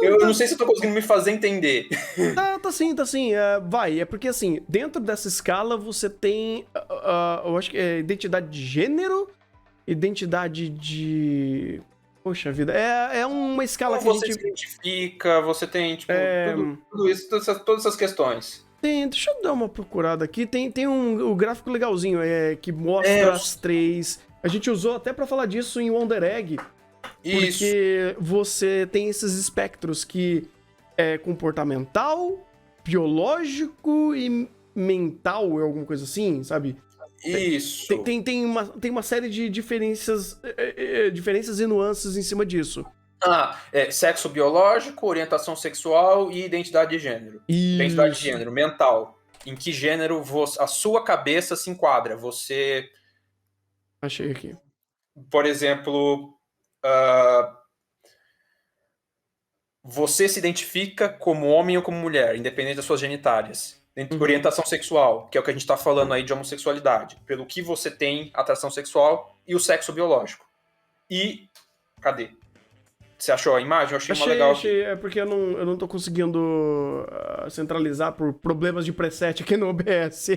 Eu não sei se eu tô conseguindo me fazer entender. Tá sim. É porque assim, dentro dessa escala você tem, eu acho que é identidade de gênero, identidade de... Poxa vida, é uma escala Como que você se identifica, você tem, tipo, tudo isso, todas essas questões. Deixa eu dar uma procurada aqui, tem um gráfico legalzinho, que mostra as três... A gente usou até pra falar disso em Wonder Egg, porque você tem esses espectros que é comportamental, biológico e mental, ou alguma coisa assim, sabe? Isso. Tem uma série de diferenças e nuances em cima disso. Sexo biológico, orientação sexual e identidade de gênero. Identidade de Isso. gênero, mental. Em que gênero a sua cabeça se enquadra? Você, Achei aqui. por exemplo, você se identifica como homem ou como mulher, independente das suas genitálias. Orientação sexual, que é o que a gente está falando aí de homossexualidade. Pelo que você tem atração sexual e o sexo biológico. E, cadê? Você achou a imagem? Eu achei uma legal aqui. É porque eu não tô conseguindo centralizar por problemas de preset aqui no OBS.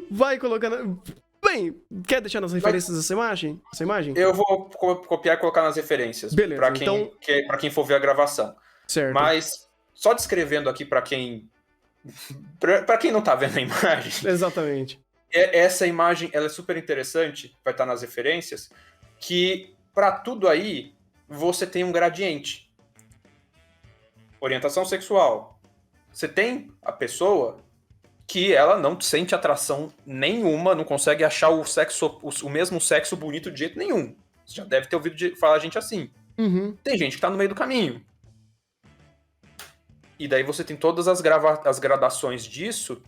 Vai colocando... Bem, quer deixar nas referências essa imagem? Eu vou copiar e colocar nas referências. Beleza, Pra quem for ver a gravação. Certo. Mas, só descrevendo aqui pra quem não tá vendo a imagem... Exatamente. Essa imagem, ela é super interessante, vai estar nas referências, que pra tudo aí, você tem um gradiente. Orientação sexual. Você tem a pessoa que ela não sente atração nenhuma, não consegue achar o mesmo sexo bonito de jeito nenhum. Você já deve ter ouvido falar gente assim. Tem gente que tá no meio do caminho. E daí você tem todas as gradações disso,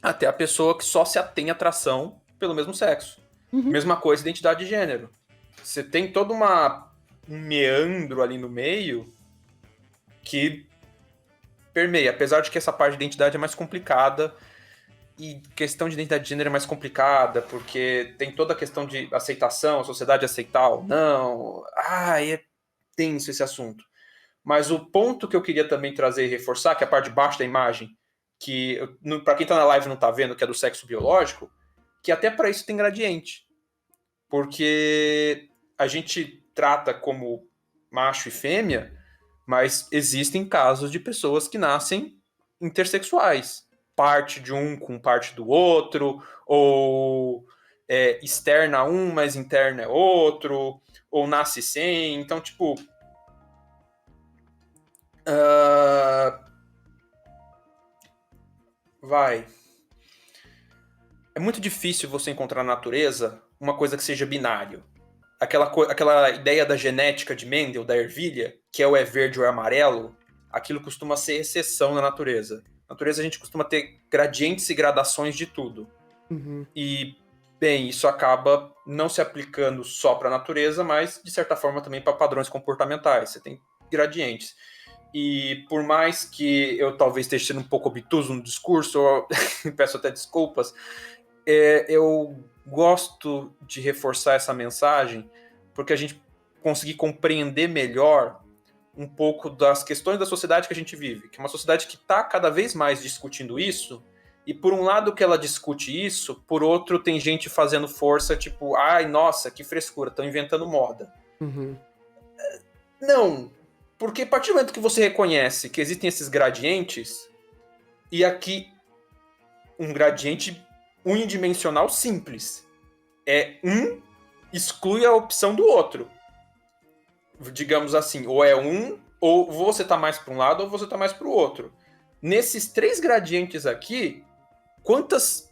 até a pessoa que só se atém atração pelo mesmo sexo. Mesma coisa, identidade de gênero. Você tem todo um meandro ali no meio que permeia, apesar de que essa parte de identidade é mais complicada, e questão de identidade de gênero é mais complicada, porque tem toda a questão de aceitação, a sociedade aceitar ou não. É tenso esse assunto. Mas o ponto que eu queria também trazer e reforçar, que é a parte de baixo da imagem, que para quem tá na live não tá vendo, que é do sexo biológico, que até para isso tem gradiente. Porque a gente trata como macho e fêmea, mas existem casos de pessoas que nascem intersexuais. Parte de um com parte do outro, ou externa um, mas interna é outro, ou nasce sem. Então, tipo... É muito difícil você encontrar na natureza uma coisa que seja binário. Aquela ideia da genética de Mendel, da ervilha, que é verde ou é amarelo, aquilo costuma ser exceção na natureza. Na natureza a gente costuma ter gradientes e gradações de tudo. E, bem, isso acaba não se aplicando só para a natureza, mas, de certa forma, também para padrões comportamentais. Você tem gradientes. E por mais que eu talvez esteja sendo um pouco obtuso no discurso, eu peço até desculpas, eu gosto de reforçar essa mensagem porque a gente conseguir compreender melhor um pouco das questões da sociedade que a gente vive, que é uma sociedade que está cada vez mais discutindo isso, e por um lado que ela discute isso, por outro tem gente fazendo força, tipo, ai, nossa, que frescura, estão inventando moda. Não, porque a partir do momento que você reconhece que existem esses gradientes, e aqui um gradiente unidimensional simples, um exclui a opção do outro. Digamos assim, ou é um, ou você tá mais para um lado, ou você tá mais para o outro. Nesses 3 gradientes aqui, quantas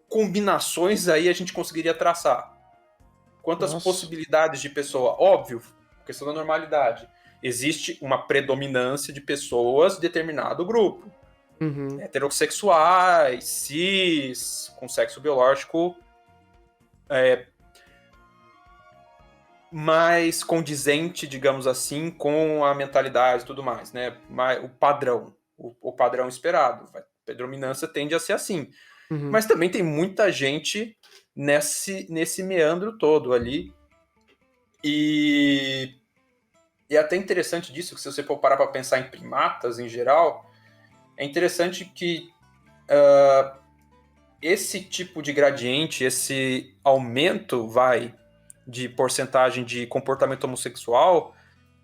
combinações aí a gente conseguiria traçar? Quantas possibilidades de pessoa? Óbvio, questão da normalidade. Existe uma predominância de pessoas de determinado grupo. Heterossexuais, cis, com sexo biológico mais condizente, digamos assim, com a mentalidade e tudo mais, né? O padrão esperado. A predominância tende a ser assim. Mas também tem muita gente nesse meandro todo ali. E é até interessante disso, que se você for parar para pensar em primatas em geral, é interessante que esse tipo de gradiente, esse aumento de porcentagem de comportamento homossexual,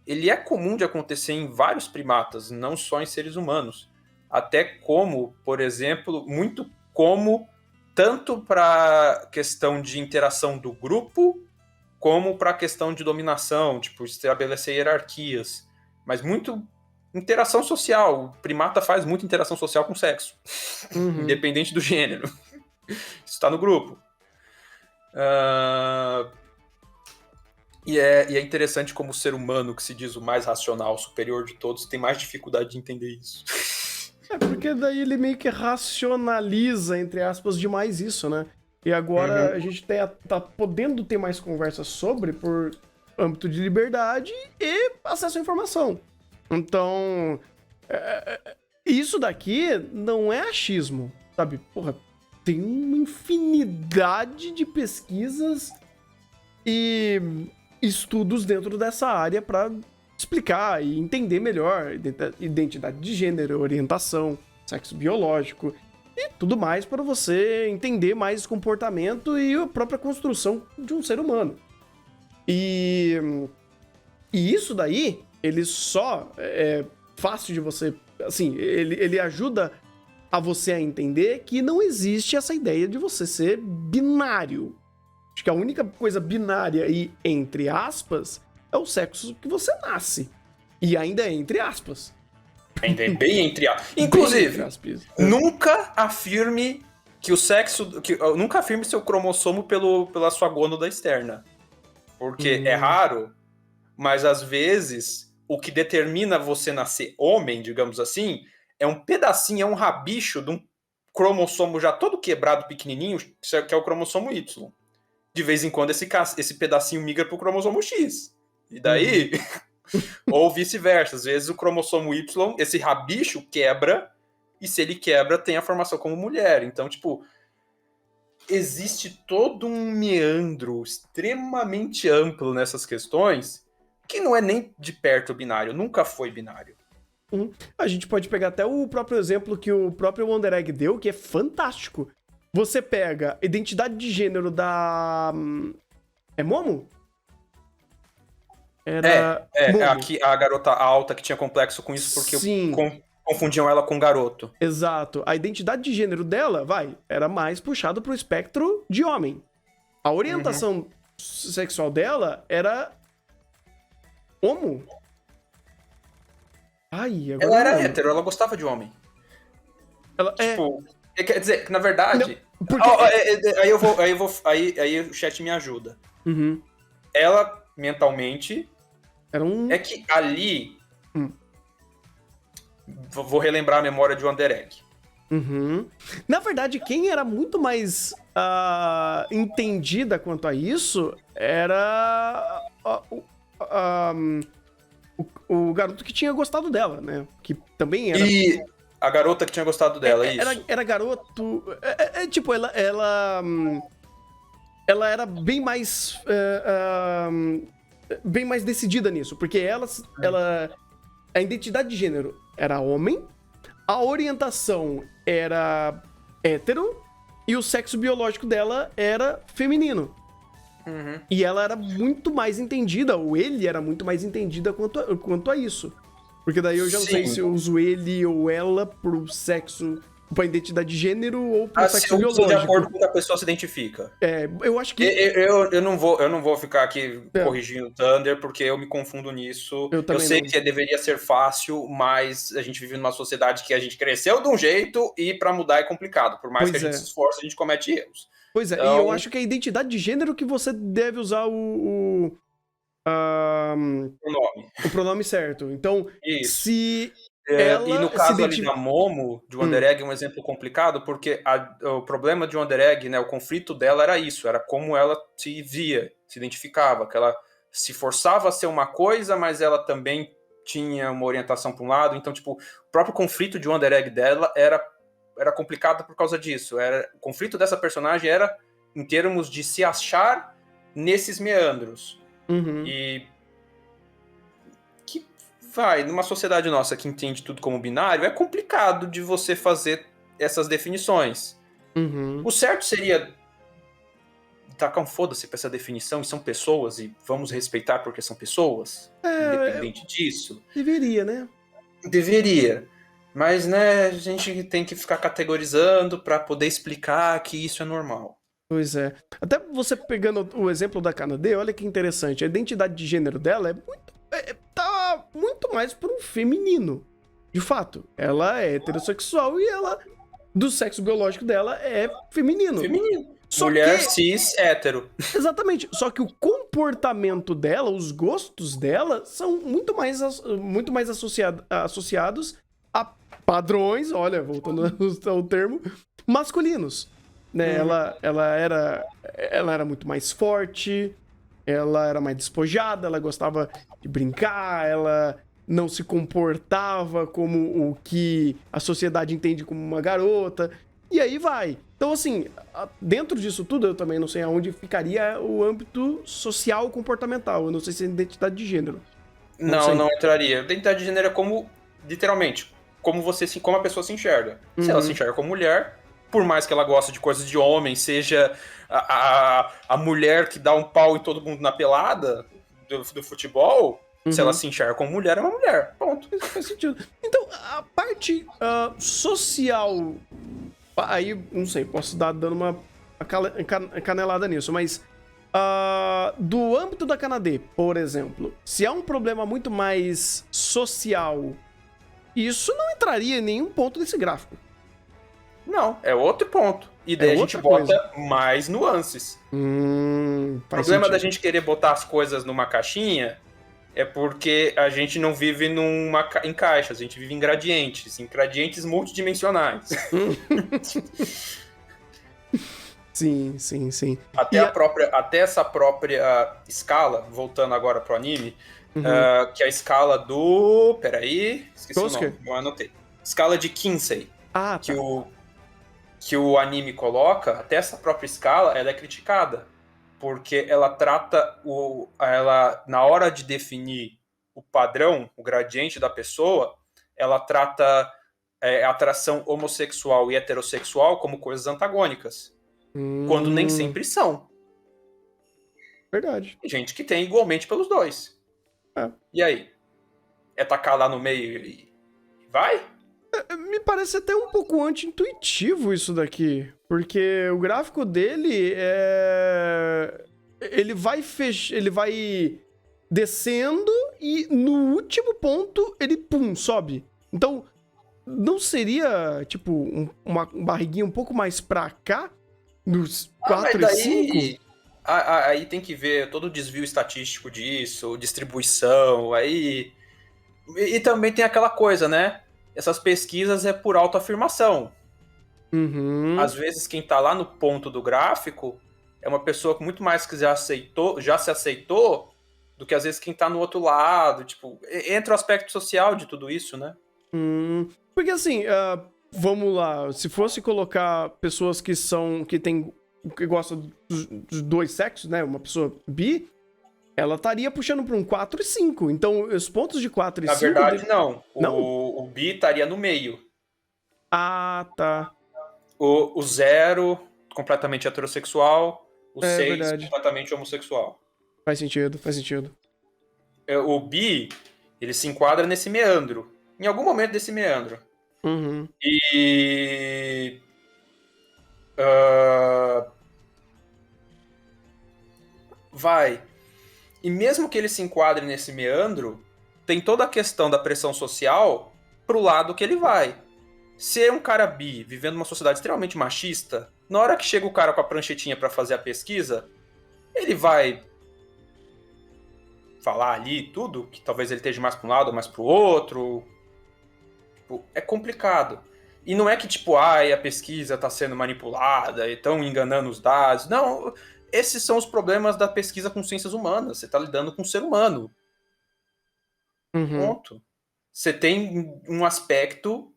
ele é comum de acontecer em vários primatas, não só em seres humanos. Até como, por exemplo, muito como tanto para a questão de interação do grupo, como para a questão de dominação, tipo, estabelecer hierarquias. Mas muito interação social. O primata faz muita interação social com sexo, independente do gênero. Isso tá no grupo. Ah, e é interessante como o ser humano, que se diz o mais racional, superior de todos, tem mais dificuldade de entender isso. É porque daí ele meio que racionaliza, entre aspas, demais isso, né? E agora a gente tá podendo ter mais conversas sobre por âmbito de liberdade e acesso à informação. Então, isso daqui não é achismo, sabe? Porra, tem uma infinidade de pesquisas e estudos dentro dessa área para explicar e entender melhor identidade de gênero, orientação, sexo biológico e tudo mais para você entender mais comportamento e a própria construção de um ser humano. E isso daí, ele só é fácil de você... Assim, ele ajuda a você a entender que não existe essa ideia de você ser binário. Acho que a única coisa binária e entre aspas é o sexo que você nasce. E ainda é entre aspas. Ainda é bem entre aspas. Inclusive, nunca afirme que o sexo... nunca afirme seu cromossomo pela sua gônada externa. Porque é raro, mas às vezes o que determina você nascer homem, digamos assim, é um pedacinho, é um rabicho de um cromossomo já todo quebrado, pequenininho, que é o cromossomo Y. De vez em quando esse pedacinho migra pro cromossomo X. E daí, ou vice-versa. Às vezes o cromossomo Y, esse rabicho quebra, e se ele quebra, tem a formação como mulher. Então, tipo, existe todo um meandro extremamente amplo nessas questões, que não é nem de perto binário, nunca foi binário. A gente pode pegar até o próprio exemplo que o próprio Wonder Egg deu, que é fantástico. Você pega a identidade de gênero da... É Momo? Era aqui a garota alta que tinha complexo com isso porque confundiam ela com garoto. Exato. A identidade de gênero dela, era mais puxado pro espectro de homem. A orientação sexual dela era homo. Ai, agora ela era hétero, ela gostava de homem. Quer dizer, na verdade... Não, porque... aí o chat me ajuda. Ela, mentalmente... É que ali... Vou relembrar a memória de Wonder Egg. Na verdade, quem era muito mais entendida quanto a isso era o garoto que tinha gostado dela, né? Que também era... E a garota que tinha gostado dela, isso. Era garoto... tipo, ela era bem mais... bem mais decidida nisso, porque ela a identidade de gênero era homem, a orientação era hétero e o sexo biológico dela era feminino. E ela era muito mais entendida, ou ele era muito mais entendida quanto a isso. Porque daí eu já não sei se eu uso ele ou ela pro sexo, pra identidade de gênero ou pro sexo biológico. De acordo com o que a pessoa se identifica. Eu acho que... Eu não vou ficar aqui corrigindo o Thunder, porque eu me confundo nisso. Eu sei que deveria ser fácil, mas a gente vive numa sociedade que a gente cresceu de um jeito e pra mudar é complicado. Por mais que a gente se esforce, a gente comete erros. Pois é, então... e eu acho que é a identidade de gênero que você deve usar o pronome certo. Então, se ela... E no caso ali da Momo, de Wonder Egg, é um exemplo complicado, porque o problema de Wonder Egg, né, o conflito dela era isso, era como ela se via, se identificava, que ela se forçava a ser uma coisa, mas ela também tinha uma orientação para um lado. Então, tipo, o próprio conflito de Wonder Egg dela era complicado por causa disso. O conflito dessa personagem era em termos de se achar nesses meandros. E que numa sociedade nossa que entende tudo como binário, é complicado de você fazer essas definições. O certo seria tacar um foda-se pra essa definição, e são pessoas, e vamos respeitar porque são pessoas, independente disso. Deveria, né? Deveria. Mas, né, a gente tem que ficar categorizando pra poder explicar que isso é normal. Pois é. Até você pegando o exemplo da Kanade, olha que interessante. A identidade de gênero dela tá muito mais para um feminino. De fato, ela é heterossexual e ela do sexo biológico dela é feminino. Só mulher cis, hétero. Exatamente. Só que o comportamento dela, os gostos dela, são muito mais associados a padrões, olha, voltando ao termo, masculinos. Né? Ela era muito mais forte, ela era mais despojada, ela gostava de brincar, ela não se comportava como o que a sociedade entende como uma garota, e aí vai. Então, assim, dentro disso tudo, eu também não sei aonde ficaria o âmbito social comportamental, eu não sei se é identidade de gênero. Não entraria. Identidade de gênero é como, literalmente, como a pessoa se enxerga. Se ela se enxerga como mulher, por mais que ela goste de coisas de homem, seja a mulher que dá um pau em todo mundo na pelada do futebol, se ela se enxerga como mulher, é uma mulher. Ponto. Isso faz sentido. Então, a parte social... Aí, não sei, posso dar dando uma canelada nisso, mas... do âmbito da Canadê, por exemplo, se há um problema muito mais social, isso não entraria em nenhum ponto desse gráfico. Não, é outro ponto. E daí a gente bota mais nuances. O problema da gente querer botar as coisas numa caixinha é porque a gente não vive em caixas, a gente vive em gradientes multidimensionais. Sim. Até essa própria escala, voltando agora pro anime, que é a escala do... Peraí, esqueci o nome, não anotei. Escala de Kinsey. Que o anime coloca, até essa própria escala, ela é criticada. Porque ela trata na hora de definir o padrão, o gradiente da pessoa, ela trata a atração homossexual e heterossexual como coisas antagônicas. Quando nem sempre são. Verdade. Tem gente que tem igualmente pelos dois. E aí? É tacar lá no meio e vai? Me parece até um pouco anti-intuitivo isso daqui. Porque o gráfico dele ele vai descendo e no último ponto ele sobe. Então, não seria, tipo, uma barriguinha um pouco mais pra cá? Nos 4 e 5? Aí tem que ver todo o desvio estatístico disso, distribuição, aí... E também tem aquela coisa, né? Essas pesquisas é por autoafirmação. Às vezes quem tá lá no ponto do gráfico é uma pessoa muito mais que já se aceitou do que às vezes quem tá no outro lado. Tipo, entra o aspecto social de tudo isso, né? Porque assim, vamos lá, se fosse colocar pessoas que gostam dos dois sexos, né? Uma pessoa bi, ela estaria puxando para um 4 e 5. Então, os pontos de 4 e 5... Na verdade, não. O bi estaria no meio. Ah, tá. O 0, completamente heterossexual. O 6, verdade. completamente homossexual. Faz sentido. O bi, ele se enquadra nesse meandro. Em algum momento desse meandro. E... E mesmo que ele se enquadre nesse meandro, tem toda a questão da pressão social pro lado que ele vai. Se é um cara bi, vivendo numa sociedade extremamente machista, na hora que chega o cara com a pranchetinha pra fazer a pesquisa, ele vai falar ali tudo, que talvez ele esteja mais pra um lado ou mais pro outro. Tipo, é complicado. E não é que, tipo, a pesquisa tá sendo manipulada e estão enganando os dados. Não, esses são os problemas da pesquisa com ciências humanas. Você tá lidando com um ser humano. Ponto. Você tem um aspecto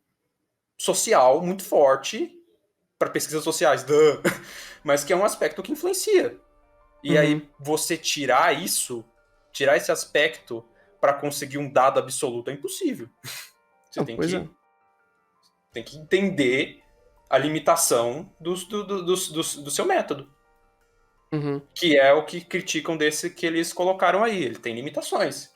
social muito forte para pesquisas sociais, mas que é um aspecto que influencia. E aí, você tirar esse aspecto para conseguir um dado absoluto é impossível. Você tem que entender a limitação do seu método. Que é o que criticam desse que eles colocaram aí. Ele tem limitações.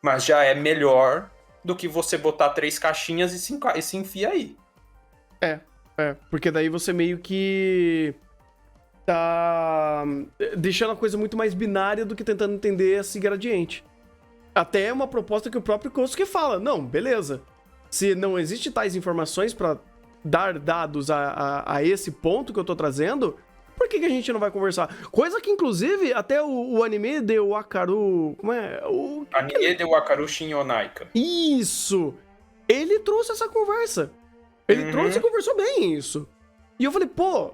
Mas já é melhor do que você botar 3 caixinhas e se enfia aí. Porque daí você meio que tá deixando a coisa muito mais binária do que tentando entender esse gradiente. Até é uma proposta que o próprio Kosuke fala. Não, beleza. Se não existe tais informações pra dar dados a esse ponto que eu tô trazendo, por que a gente não vai conversar? Coisa que, inclusive, até o anime de Wakaru... Como é? Anime de Wakaru Shinyonaika. Isso! Ele trouxe essa conversa. Ele trouxe e conversou bem isso. E eu falei, pô,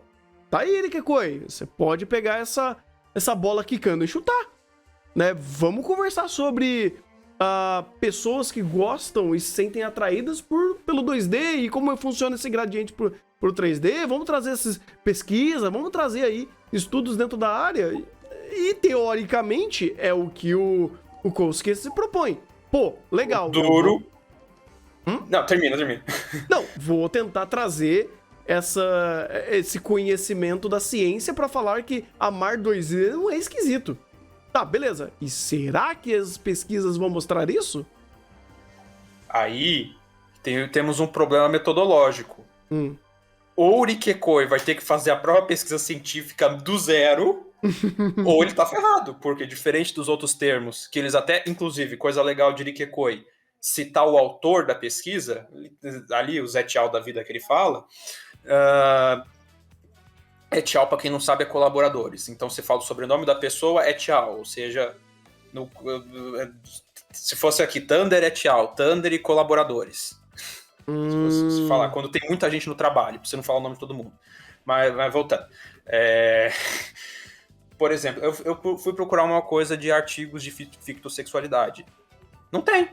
tá aí, Irikekoi. Você pode pegar essa bola quicando e chutar. Né? Vamos conversar sobre pessoas que gostam e se sentem atraídas pelo 2D e como funciona esse gradiente pro 3D. Vamos trazer essas pesquisas, vamos trazer aí estudos dentro da área. E teoricamente é o que o Kosuke se propõe. Pô, legal. Duro. Não, termina. Não, vou tentar trazer esse conhecimento da ciência pra falar que amar 2D não é esquisito. Tá, beleza. E será que as pesquisas vão mostrar isso? Aí temos um problema metodológico. Ou o Irikekoi vai ter que fazer a própria pesquisa científica do zero, ou ele tá ferrado, porque diferente dos outros termos, que eles até, inclusive, coisa legal de Irikekoi, citar o autor da pesquisa, ali o Zé Tchau da vida que ele fala, é Tchau, para quem não sabe, é colaboradores. Então, se fala o sobrenome da pessoa, é Tchau. Ou seja, se fosse aqui, Thunder é Tchau. Thunder e colaboradores. Se falar, quando tem muita gente no trabalho, pra você não falar o nome de todo mundo. Mas voltando. Por exemplo, eu fui procurar uma coisa de artigos de fictossexualidade. Não tem.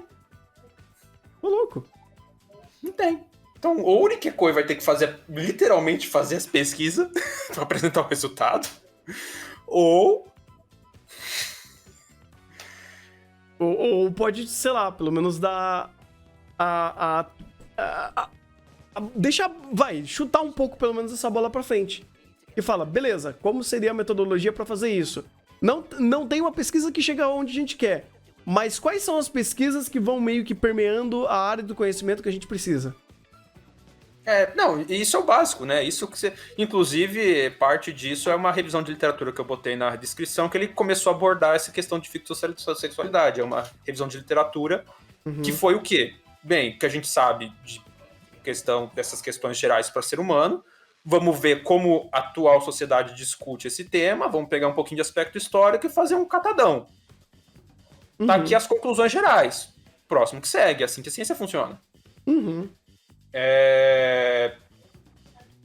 Ô, louco. Não tem. Então, ou o Irikekoi vai ter que literalmente fazer as pesquisas para apresentar o resultado, ou pode, sei lá, pelo menos dar chutar um pouco pelo menos essa bola pra frente. E fala, beleza, como seria a metodologia pra fazer isso? Não tem uma pesquisa que chega onde a gente quer, mas quais são as pesquisas que vão meio que permeando a área do conhecimento que a gente precisa? Não, isso é o básico, né? Isso que você. Inclusive, parte disso é uma revisão de literatura que eu botei na descrição, que ele começou a abordar essa questão de fictossexualidade. É uma revisão de literatura que foi o quê? Bem, o que a gente sabe dessas questões gerais para ser humano. Vamos ver como a atual sociedade discute esse tema, vamos pegar um pouquinho de aspecto histórico e fazer um catadão. Tá aqui as conclusões gerais. Próximo que segue, é assim que a ciência funciona.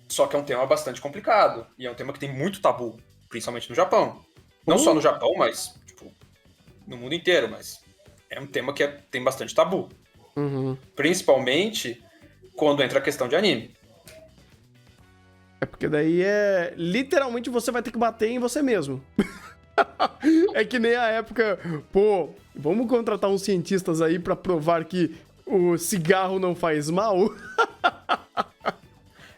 Só que é um tema bastante complicado. E é um tema que tem muito tabu, principalmente no Japão. Não só no Japão, mas no mundo inteiro. Mas é um tema que tem bastante tabu. Principalmente quando entra a questão de anime. É porque daí literalmente você vai ter que bater em você mesmo. É que nem a época, pô, vamos contratar uns cientistas aí pra provar que o cigarro não faz mal?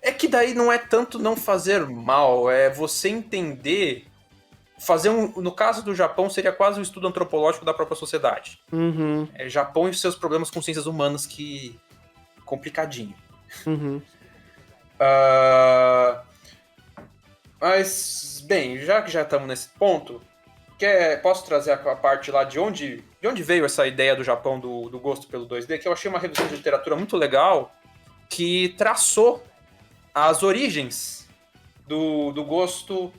É que daí não é tanto não fazer mal, é você entender, no caso do Japão, seria quase um estudo antropológico da própria sociedade. É Japão e seus problemas com ciências humanas que... complicadinho. Mas, bem, já que já estamos nesse ponto, posso trazer a parte lá de onde veio essa ideia do Japão do gosto pelo 2D, que eu achei uma revisão de literatura muito legal, que traçou as origens do gosto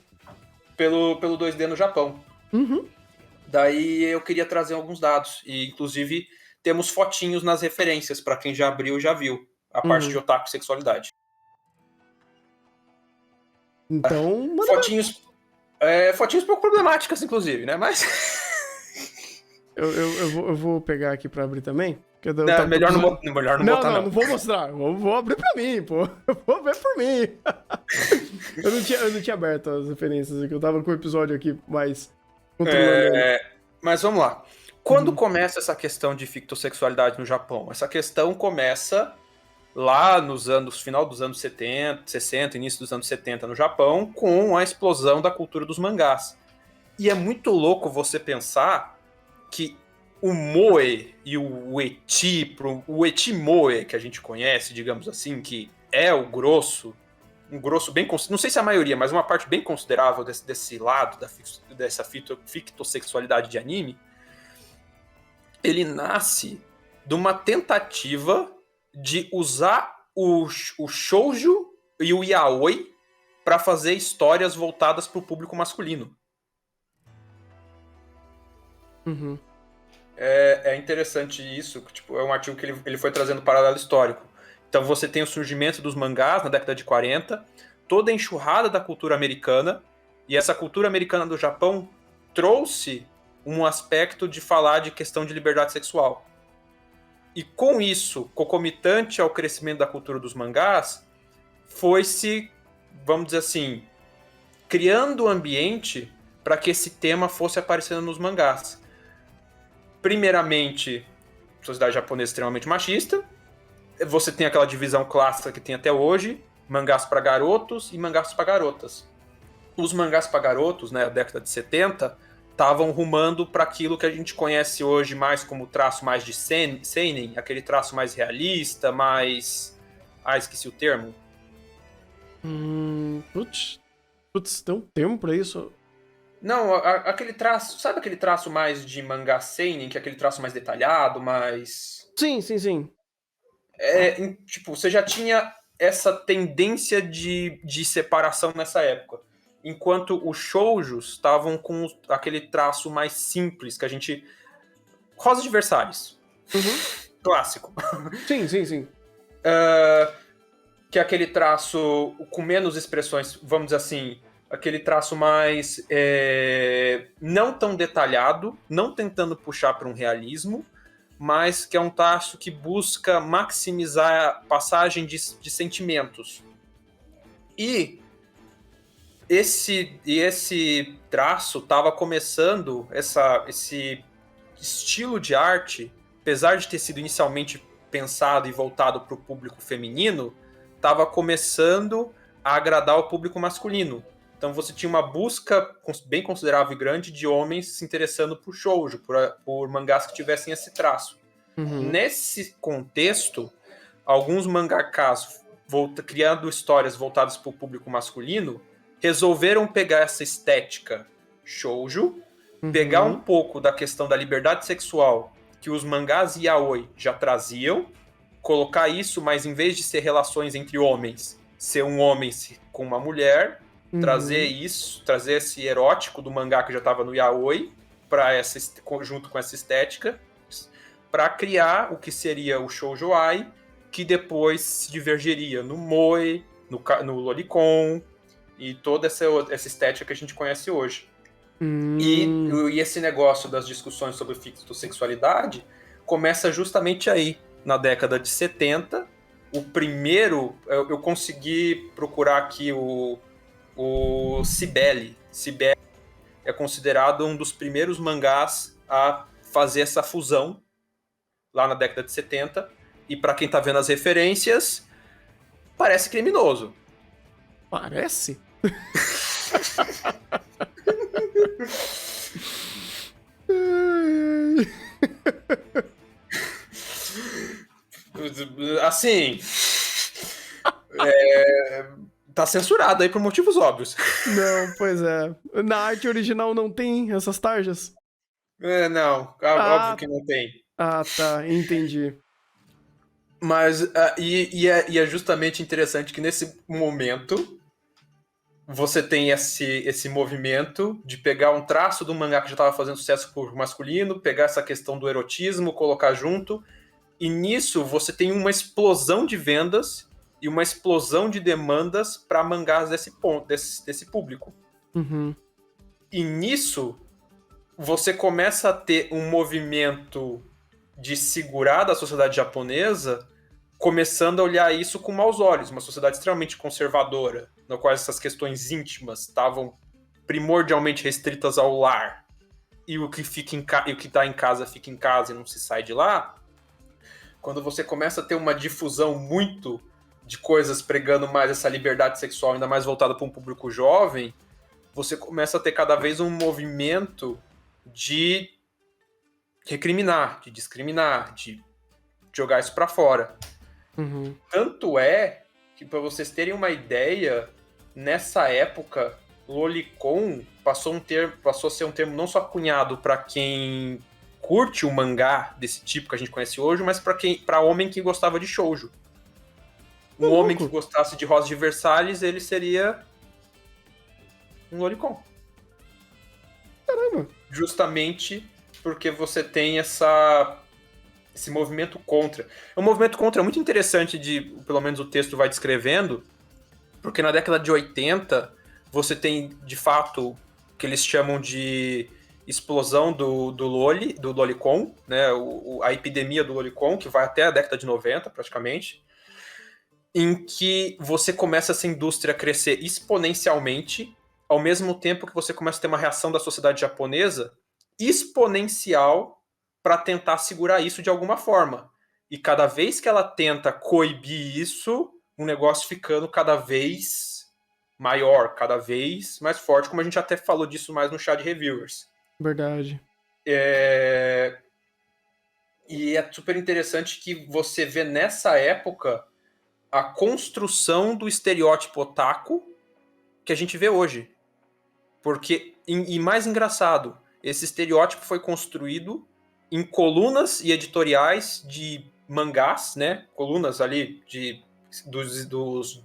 pelo 2D no Japão. Daí eu queria trazer alguns dados, e inclusive temos fotinhos nas referências, para quem já abriu e já viu, a parte de otaku e sexualidade. Então, fotinhos um pouco problemáticas, inclusive, né? Mas... eu vou pegar aqui pra abrir também. Melhor não botar, não. Não vou mostrar. Vou abrir pra mim, pô. Eu vou ver por mim. Eu não tinha aberto as referências aqui. Eu tava com o episódio aqui mais controlando. Mas vamos lá. Quando começa essa questão de fictossexualidade no Japão? Essa questão começa lá final dos anos 60, início dos anos 70 no Japão, com a explosão da cultura dos mangás. E é muito louco você pensar que o moe e o eti moe que a gente conhece, digamos assim, que é um grosso bem, não sei se é a maioria, mas uma parte bem considerável desse lado dessa fictossexualidade de anime, ele nasce de uma tentativa de usar o shoujo e o yaoi para fazer histórias voltadas para o público masculino. Uhum. É interessante isso, tipo, é um artigo que ele foi trazendo paralelo histórico. Então você tem o surgimento dos mangás na década de 40, toda a enxurrada da cultura americana, e essa cultura americana do Japão trouxe um aspecto de falar de questão de liberdade sexual. E com isso, concomitante ao crescimento da cultura dos mangás, foi-se, vamos dizer assim, criando o ambiente para que esse tema fosse aparecendo nos mangás. Primeiramente, sociedade japonesa extremamente machista. Você tem aquela divisão clássica que tem até hoje, mangás para garotos e mangás para garotas. Os mangás para garotos, né, na década de 70, estavam rumando para aquilo que a gente conhece hoje mais como traço mais de seinen, aquele traço mais realista, mais... esqueci o termo. Putz, tem um termo pra isso? Não, aquele traço... Sabe aquele traço mais de mangá seinen, que é aquele traço mais detalhado, mais... Sim. Tipo, você já tinha essa tendência de separação nessa época. Enquanto os shoujos estavam com aquele traço mais simples, que a gente... Rosa de Versalhes. Uhum. Clássico. Sim. Que é aquele traço com menos expressões, vamos dizer assim, aquele traço mais não tão detalhado, não tentando puxar para um realismo, mas que é um traço que busca maximizar a passagem de sentimentos. E esse traço estava começando, esse estilo de arte, apesar de ter sido inicialmente pensado e voltado para o público feminino, estava começando a agradar o público masculino. Então você tinha uma busca bem considerável e grande de homens se interessando por shoujo, por mangás que tivessem esse traço. Uhum. Nesse contexto, alguns mangakás criando histórias voltadas para o público masculino resolveram pegar essa estética shoujo, pegar um pouco da questão da liberdade sexual que os mangás yaoi já traziam, colocar isso, mas em vez de ser relações entre homens, ser um homem com uma mulher, trazer isso, trazer esse erótico do mangá que já estava no yaoi junto com essa estética, para criar o que seria o shoujo-ai, que depois se divergiria no moe, no lolicon e toda essa estética que a gente conhece hoje. E esse negócio das discussões sobre fitosexualidade começa justamente aí, na década de 70. O primeiro, eu consegui procurar aqui o Cibele. Cibele é considerado um dos primeiros mangás a fazer essa fusão lá na década de 70. E para quem tá vendo as referências, parece criminoso. Parece? Assim, tá censurado aí por motivos óbvios. Não, pois é. Na arte original não tem essas tarjas? Não, óbvio que não tem. Ah, tá, entendi. Mas, é justamente interessante que nesse momento você tem esse movimento de pegar um traço do mangá que já estava fazendo sucesso por masculino, pegar essa questão do erotismo, colocar junto, e nisso você tem uma explosão de vendas e uma explosão de demandas para mangás desse público. Uhum. E nisso você começa a ter um movimento de segurar da sociedade japonesa, começando a olhar isso com maus olhos, uma sociedade extremamente conservadora, na qual essas questões íntimas estavam primordialmente restritas ao lar, e o que está em casa fica em casa e não se sai de lá. Quando você começa a ter uma difusão muito de coisas pregando mais essa liberdade sexual, ainda mais voltada para um público jovem, você começa a ter cada vez um movimento de recriminar, de discriminar, de jogar isso para fora. Uhum. Tanto é que, para vocês terem uma ideia, nessa época, lolicon passou a ser um termo não só cunhado para quem curte o mangá desse tipo que a gente conhece hoje, mas para homem que gostava de shoujo. Um homem que gostasse de Rosa de Versalhes, ele seria um lolicon. Caramba. Justamente porque você tem esse movimento contra. É um movimento contra muito interessante pelo menos o texto vai descrevendo, porque na década de 80 você tem, de fato, o que eles chamam de explosão do lolicon, né? A epidemia do lolicon, que vai até a década de 90, praticamente, em que você começa essa indústria a crescer exponencialmente, ao mesmo tempo que você começa a ter uma reação da sociedade japonesa exponencial para tentar segurar isso de alguma forma. E cada vez que ela tenta coibir isso, o negócio ficando cada vez maior, cada vez mais forte, como a gente até falou disso mais no chá de reviewers. Verdade. E é super interessante que você vê nessa época a construção do estereótipo otaku que a gente vê hoje. Porque, e mais engraçado, esse estereótipo foi construído em colunas e editoriais de mangás, né? Colunas ali dos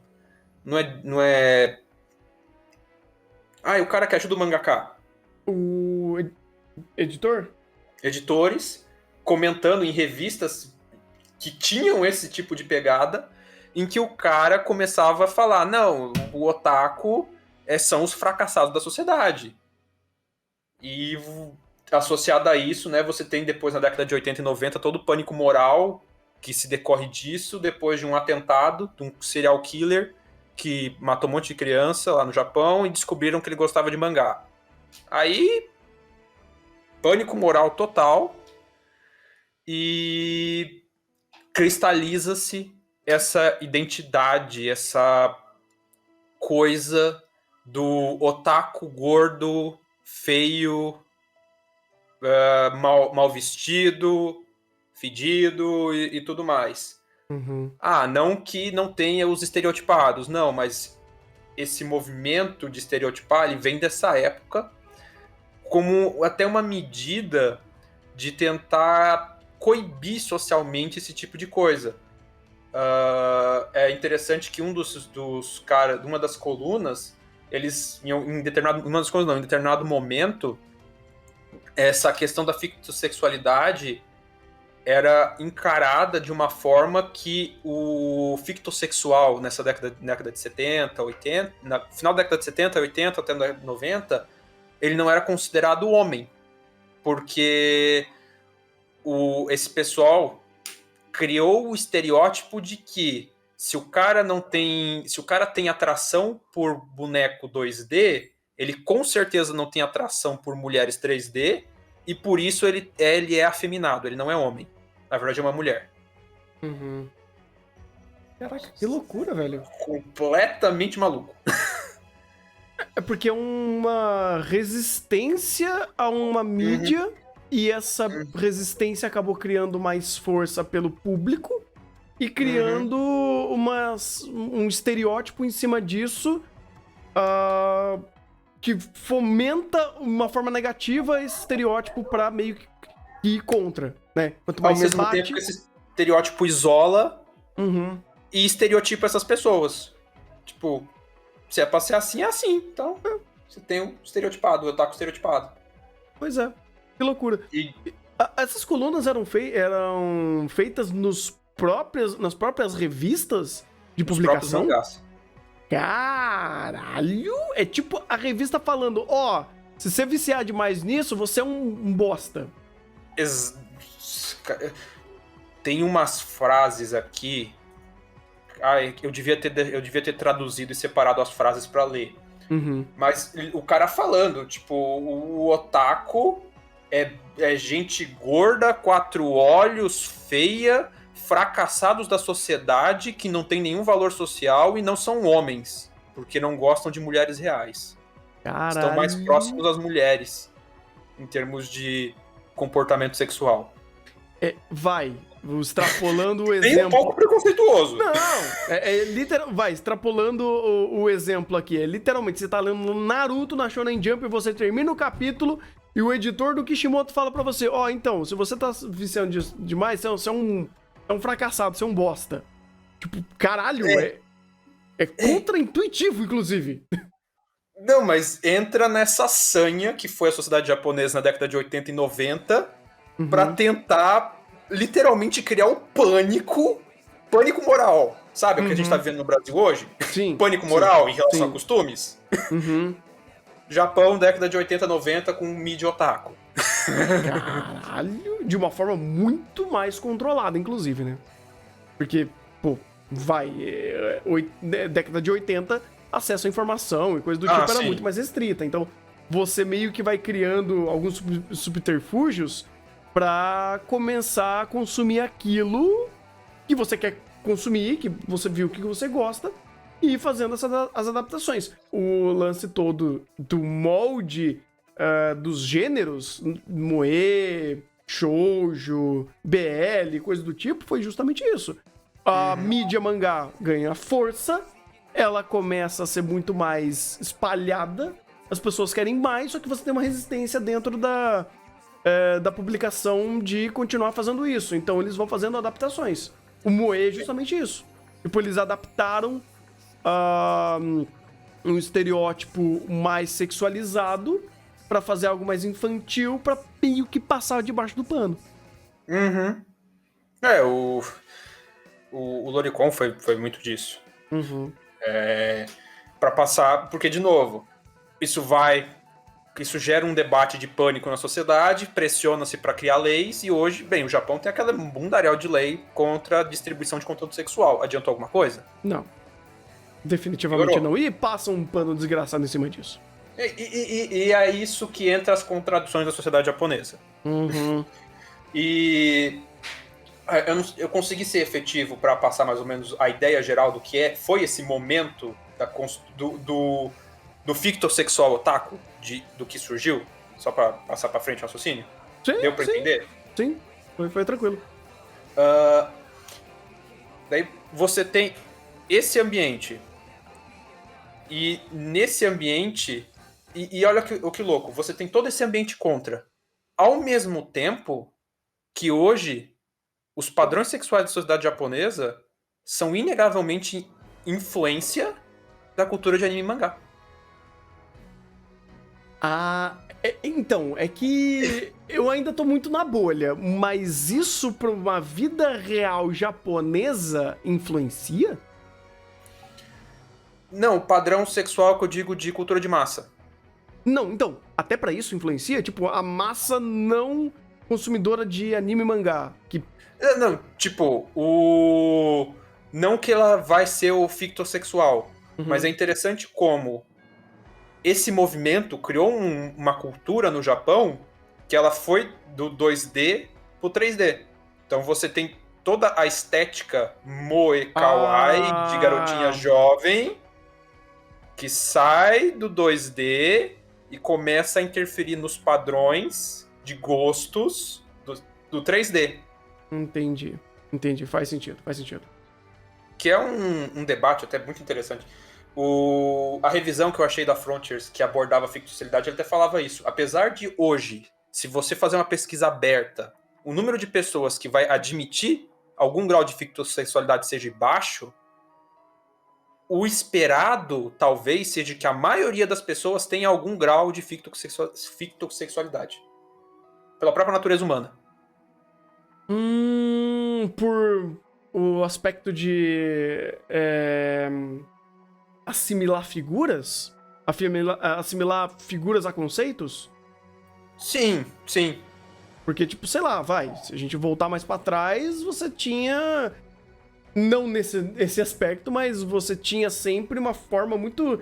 não é... Ah, e o cara que ajuda o mangaka. O editor? Editores comentando em revistas que tinham esse tipo de pegada, em que o cara começava a falar, não, o otaku são os fracassados da sociedade. E associado a isso, né, você tem depois, na década de 80 e 90, todo o pânico moral que se decorre disso, depois de um atentado, de um serial killer que matou um monte de criança lá no Japão e descobriram que ele gostava de mangá. Aí, pânico moral total e cristaliza-se essa identidade, essa coisa do otaku gordo, feio, mal vestido, fedido e tudo mais. Uhum. Ah, não que não tenha os estereotipados, não, mas esse movimento de estereotipar, ele vem dessa época como até uma medida de tentar coibir socialmente esse tipo de coisa. É interessante que um dos caras, uma das colunas, eles, em determinado momento, essa questão da fictossexualidade era encarada de uma forma que o fictossexual nessa década de 70, 80, final da década de 70, 80 até 90, ele não era considerado homem, porque esse pessoal criou o estereótipo de que se o cara tem atração por boneco 2D, ele com certeza não tem atração por mulheres 3D, e por isso ele é afeminado, ele não é homem. Na verdade é uma mulher. Uhum. Caraca, que loucura, velho. Completamente maluco. É porque é uma resistência a uma mídia, e essa resistência acabou criando mais força pelo público e criando um estereótipo em cima disso que fomenta uma forma negativa esse estereótipo pra meio que ir contra, né? Quanto mais ao mesmo tempo que esse estereótipo isola e estereotipa essas pessoas. Tipo, se é pra ser assim, é assim. Então, você tem o estereotipado, o otaku estereotipado. Pois é, que loucura. Essas colunas eram feitas nas próprias revistas de publicação? Mangás. Caralho! É tipo a revista falando, se você viciar demais nisso, você é um bosta. Tem umas frases aqui. Eu devia ter traduzido e separado as frases pra ler. Mas o cara falando, tipo, o otaku é gente gorda, 4 olhos, feia, fracassados da sociedade, que não tem nenhum valor social e não são homens, porque não gostam de mulheres reais. Caralho. Estão mais próximos das mulheres, em termos de comportamento sexual. Extrapolando o exemplo. Tem um pouco preconceituoso. Não, extrapolando o exemplo aqui. É literalmente, você tá lendo Naruto na Shonen Jump e você termina o capítulo e o editor do Kishimoto fala pra você, então, se você tá viciando demais, você é um fracassado, você é um bosta. Tipo, caralho, é contra-intuitivo, inclusive. Não, mas entra nessa sanha que foi a sociedade japonesa na década de 80 e 90 pra tentar literalmente criar um pânico moral. Sabe o que a gente tá vivendo no Brasil hoje? Sim. Pânico moral em relação sim. a costumes? Uhum. Japão, década de 80, 90, com mídia otaku. Caralho, de uma forma muito mais controlada, inclusive, né? Porque, pô, década de 80, acesso à informação e coisa do tipo era muito mais restrita. Então, você meio que vai criando alguns subterfúgios pra começar a consumir aquilo que você quer consumir, que você viu que você gosta, e ir fazendo as adaptações. O lance todo do molde dos gêneros, moe, shoujo, BL, coisa do tipo, foi justamente isso. A mídia mangá ganha força, ela começa a ser muito mais espalhada, as pessoas querem mais, só que você tem uma resistência dentro da publicação de continuar fazendo isso. Então eles vão fazendo adaptações. O moe é justamente isso. Tipo, eles adaptaram um estereótipo mais sexualizado pra fazer algo mais infantil, pra meio que passar debaixo do pano. O Loricon foi muito disso. Pra passar, porque, de novo, isso gera um debate de pânico na sociedade, pressiona-se pra criar leis, e hoje, bem, o Japão tem aquela mundaréu de lei contra a distribuição de conteúdo sexual. Adiantou alguma coisa? Não. Definitivamente não. E passa um pano desgraçado em cima disso. E é isso que entra as contradições da sociedade japonesa. E eu consegui ser efetivo para passar mais ou menos a ideia geral do que foi esse momento do fictossexual otaku, do que surgiu, só para passar para frente o raciocínio. Sim, deu para entender? Sim, foi tranquilo. Daí você tem esse ambiente, e nesse ambiente, e olha o que louco, você tem todo esse ambiente contra, ao mesmo tempo que hoje os padrões sexuais da sociedade japonesa são inegavelmente influência da cultura de anime e mangá. Então, é que eu ainda tô muito na bolha, mas isso pra uma vida real japonesa influencia? Não, padrão sexual que eu digo de cultura de massa. Não, então, até pra isso influencia? Tipo, a massa não consumidora de anime e mangá, que... Não, tipo, não que ela vai ser o fictossexual, mas é interessante como esse movimento criou uma cultura no Japão que ela foi do 2D pro 3D. Então você tem toda a estética moe kawaii de garotinha jovem que sai do 2D e começa a interferir nos padrões de gostos do 3D. Entendi, faz sentido. Que é um debate até muito interessante. A revisão que eu achei da Frontiers, que abordava a fictossexualidade, ele até falava isso. Apesar de hoje, se você fazer uma pesquisa aberta, o número de pessoas que vai admitir algum grau de fictossexualidade seja baixo, o esperado, talvez, seja que a maioria das pessoas tenha algum grau de fictossexualidade. Pela própria natureza humana. Por o aspecto de assimilar figuras? Assimilar figuras a conceitos? Sim. Porque, tipo, sei lá, se a gente voltar mais pra trás, você tinha... Não nesse aspecto, mas você tinha sempre uma forma muito,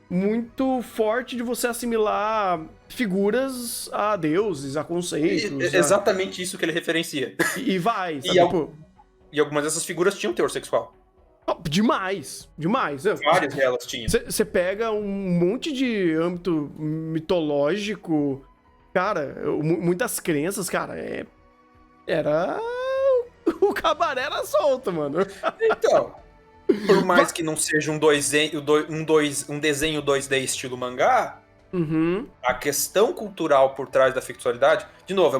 muito forte de você assimilar figuras a deuses, a conceitos. Exatamente isso que ele referencia. Sabe? E algumas dessas figuras tinham teor sexual. Demais. Várias delas tinham. Você pega um monte de âmbito mitológico, cara, muitas crenças, cara, era... O cabaré era solto, mano. Então, por mais que não seja um desenho 2D estilo mangá, a questão cultural por trás da ficcionalidade, de novo,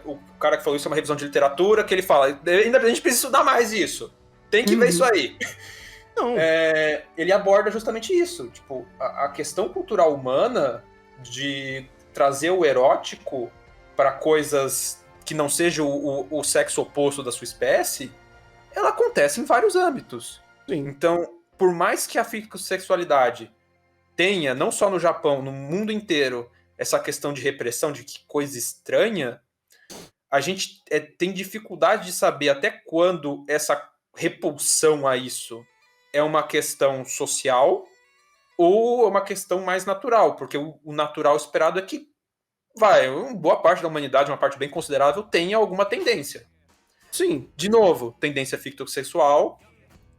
o cara que falou isso é uma revisão de literatura, que ele fala, a gente precisa estudar mais isso. Tem que ver isso aí. Não. Ele aborda justamente isso. Tipo, a questão cultural humana de trazer o erótico para coisas que não sejam o sexo oposto da sua espécie, ela acontece em vários âmbitos. Sim. Então, por mais que a sexualidade tenha, não só no Japão, no mundo inteiro, essa questão de repressão, de que coisa estranha, a gente tem dificuldade de saber até quando essa repulsão a isso é uma questão social ou uma questão mais natural, porque o natural esperado é que boa parte da humanidade, uma parte bem considerável, tenha alguma tendência. Sim. De novo, tendência fictossexual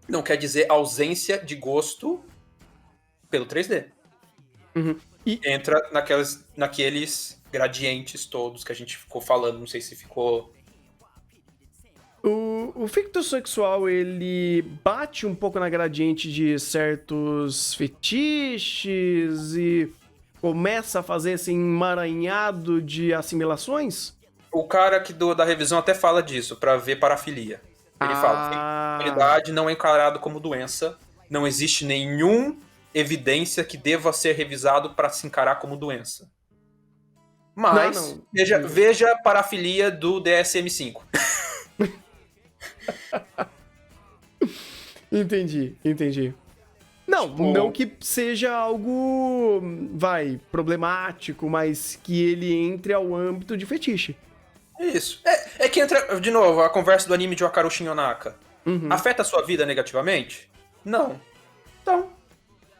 não quer dizer ausência de gosto pelo 3D. Uhum. E entra naqueles gradientes todos que a gente ficou falando, não sei se ficou... o fictossexual, ele bate um pouco na gradiente de certos fetiches e começa a fazer esse emaranhado de assimilações? O cara da revisão até fala disso, pra ver parafilia. Ele fala, sexualidade não é encarado como doença, não existe nenhuma evidência que deva ser revisado para se encarar como doença. Mas, veja a parafilia do DSM-5. Entendi. Não que seja algo, problemático, mas que ele entre ao âmbito de fetiche. Isso. É que entra, de novo, a conversa do anime de Wakaru Shinyonaka. Uhum. Afeta a sua vida negativamente? Não. Então,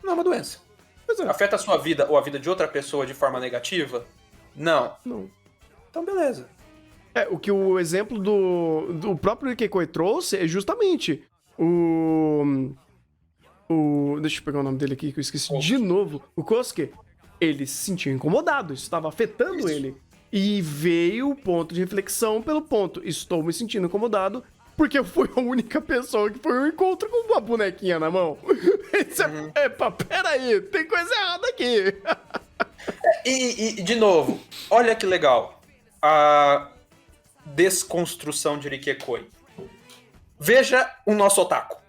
não é uma doença. Afeta a sua vida ou a vida de outra pessoa de forma negativa? Não. Então, beleza. O exemplo do próprio Ikekoi trouxe é justamente deixa eu pegar o nome dele aqui que eu esqueci de novo. O Kosuke. Ele se sentiu incomodado, isso estava afetando ele. E veio o ponto de reflexão pelo ponto. Estou me sentindo incomodado porque eu fui a única pessoa que foi um encontro com uma bonequinha na mão. Peraí, tem coisa errada aqui. E, de novo, olha que legal. A desconstrução de Rikekoi. Veja o nosso otaku.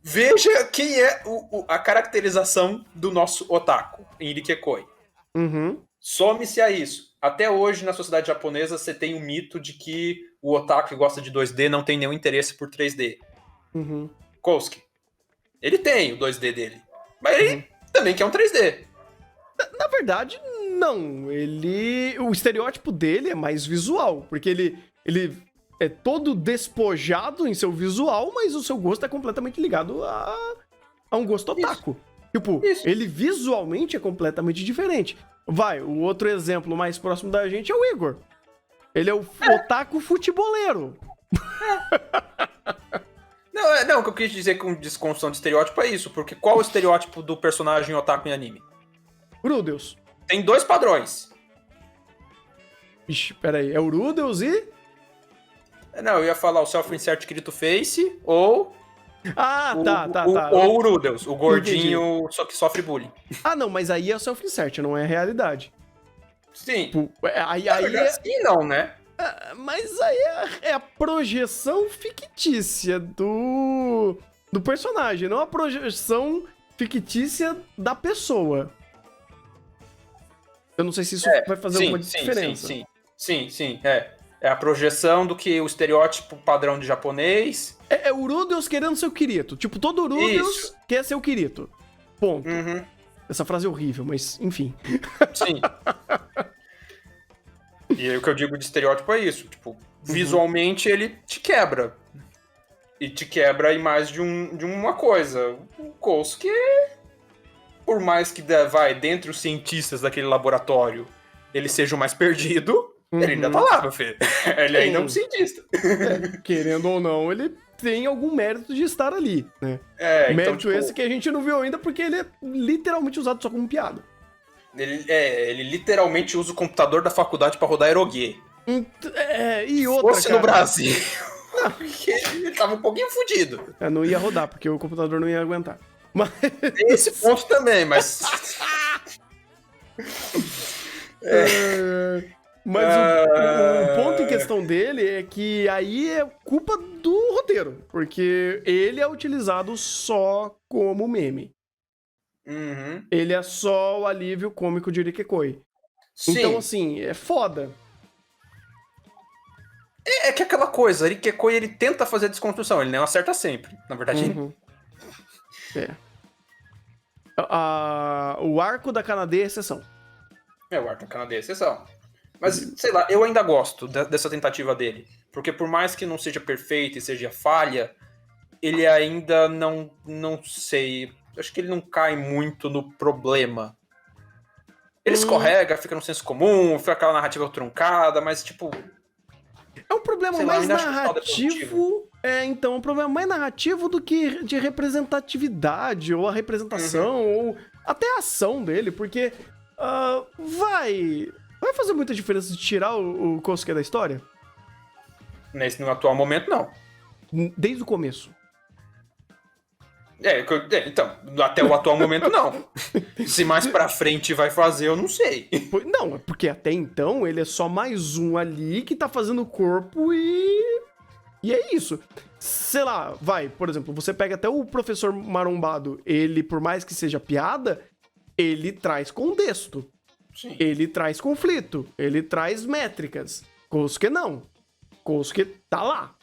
Veja quem é a caracterização do nosso otaku em Rikekoi. Some-se a isso. Até hoje, na sociedade japonesa, você tem o mito de que o otaku que gosta de 2D não tem nenhum interesse por 3D. Kosuke. Ele tem o 2D dele. Mas ele também quer um 3D. Na verdade, não. O estereótipo dele é mais visual. Porque ele é todo despojado em seu visual, mas o seu gosto é completamente ligado a um gosto otaku. Ele visualmente é completamente diferente. O outro exemplo mais próximo da gente é o Igor. Ele é o otaku futeboleiro. Não, o que eu quis dizer com desconstrução de estereótipo é isso, porque qual é o estereótipo do personagem otaku em anime? Rudeus. Tem 2 padrões. Ixi, peraí, é o Rudeus e... Não, eu ia falar o self-insert Kirito Face ou... tá. Ou o Rudeus, o gordinho só que sofre bullying. Não, mas aí é self-insert, não é realidade. Sim. Aí sim, não, né? Mas aí é a projeção fictícia do personagem, não a projeção fictícia da pessoa. Eu não sei se isso vai fazer alguma diferença. Sim. É a projeção do que o estereótipo padrão de japonês. É o Rudeus querendo ser o Kirito. Tipo, todo Rudeus quer ser o Kirito. Ponto. Essa frase é horrível, mas enfim. Sim. E o que eu digo de estereótipo é isso. Tipo, visualmente ele te quebra. E te quebra em mais de uma coisa. O Kosuke, por mais que dentre os cientistas daquele laboratório ele seja o mais perdido, ele ainda tá lá, meu filho. Ele ainda é um cientista. Querendo ou não, ele tem algum mérito de estar ali, né? Mérito então, esse que a gente não viu ainda porque ele é literalmente usado só como piada. Ele literalmente usa o computador da faculdade pra rodar eroguê. E outra, fosse no Brasil, porque ele tava um pouquinho fudido. Não ia rodar, porque o computador não ia aguentar. Tem esse ponto também, mas... Mas o ponto em questão dele é que aí é culpa do roteiro, porque ele é utilizado só como meme. Uhum. Ele é só o alívio cômico de Rikekoi. Sim. Então, assim, é foda. É que aquela coisa, Rikekoi, ele tenta fazer a desconstrução, ele não acerta sempre. Na verdade, Uhum. O arco da Kanade é exceção. o Arthur Kanade é exceção. Mas, sei lá, eu ainda gosto dessa tentativa dele. Porque por mais que não seja perfeito e seja falha, ele ainda não sei. Acho que ele não cai muito no problema. Ele escorrega, fica no senso comum, fica aquela narrativa truncada, mas tipo. É um problema Sei lá, mais ainda acho foda narrativo. Um problema mais narrativo do que de representatividade, ou a representação, ou até a ação dele, porque vai fazer muita diferença de tirar o Kosuke da história? No atual momento, não. Desde o começo. Então, até o atual momento, não. Se mais pra frente vai fazer, eu não sei. Não, porque até então ele é só mais um ali que tá fazendo corpo e é isso. Sei lá, por exemplo, você pega até o professor marombado, ele, por mais que seja piada, ele traz contexto. Sim. Ele traz conflito, ele traz métricas. Kosuke não. Kosuke tá lá.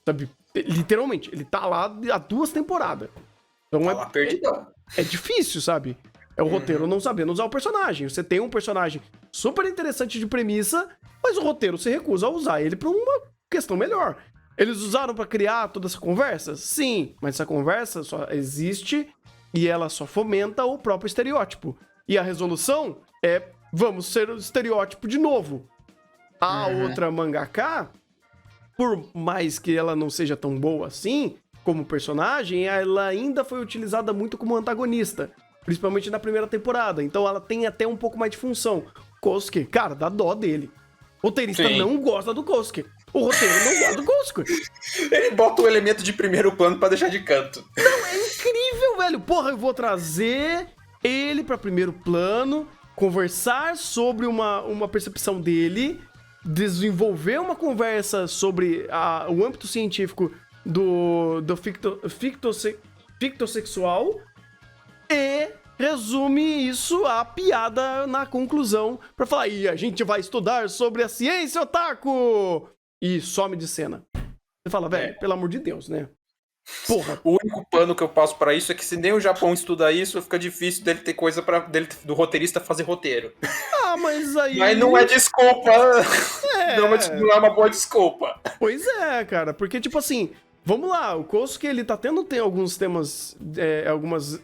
Sabe? Literalmente, ele tá lá há 2 temporadas. Então Tá lá perdidão. é difícil, sabe? É o roteiro não sabendo usar o personagem. Você tem um personagem super interessante de premissa, mas o roteiro se recusa a usar ele pra uma questão melhor. Eles usaram pra criar toda essa conversa? Sim, mas essa conversa só existe e ela só fomenta o próprio estereótipo. E a resolução é, vamos ser o estereótipo de novo. A outra mangaka, por mais que ela não seja tão boa assim, como personagem, ela ainda foi utilizada muito como antagonista, principalmente na primeira temporada, então ela tem até um pouco mais de função. Kosuke, cara, dá dó dele. O roteirista não gosta do Kosuke. O roteiro não gosta do Kosuke. Ele bota o elemento de primeiro plano pra deixar de canto. Não, é incrível, velho. Porra, eu vou trazer ele pra primeiro plano, conversar sobre uma percepção dele, desenvolver uma sobre o âmbito científico do fictossexual e resume isso a piada na conclusão pra falar, e a gente vai estudar sobre a ciência, otaku! E some de cena. Você fala, velho, pelo amor de Deus, né? Porra. O único pano que eu passo pra isso é que se nem o Japão estuda isso, fica difícil dele ter coisa do roteirista fazer roteiro. Ah, mas aí... Mas não é desculpa. Não é uma boa desculpa. Pois é, cara, porque tipo assim, vamos lá, o Kosuke, ele tem alguns temas, algumas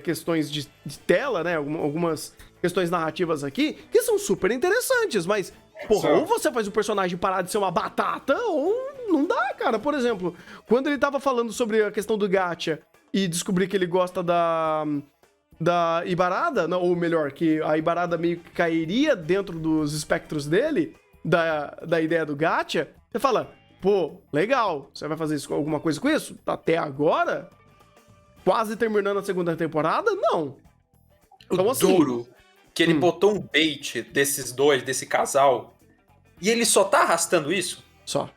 questões de tela, né, algumas questões narrativas aqui, que são super interessantes, mas, porra, ou você faz o personagem parar de ser uma batata, ou não dá, cara. Por exemplo, quando ele tava falando sobre a questão do gacha e descobrir que ele gosta da Ibarada, ou melhor, que a Ibarada meio que cairia dentro dos espectros dele, da ideia do gacha, você fala, pô, legal, você vai fazer alguma coisa com isso? Até agora, quase terminando a segunda temporada, não. Então, assim, duro que ele botou um bait desses dois, desse casal, e ele só tá arrastando isso? Só.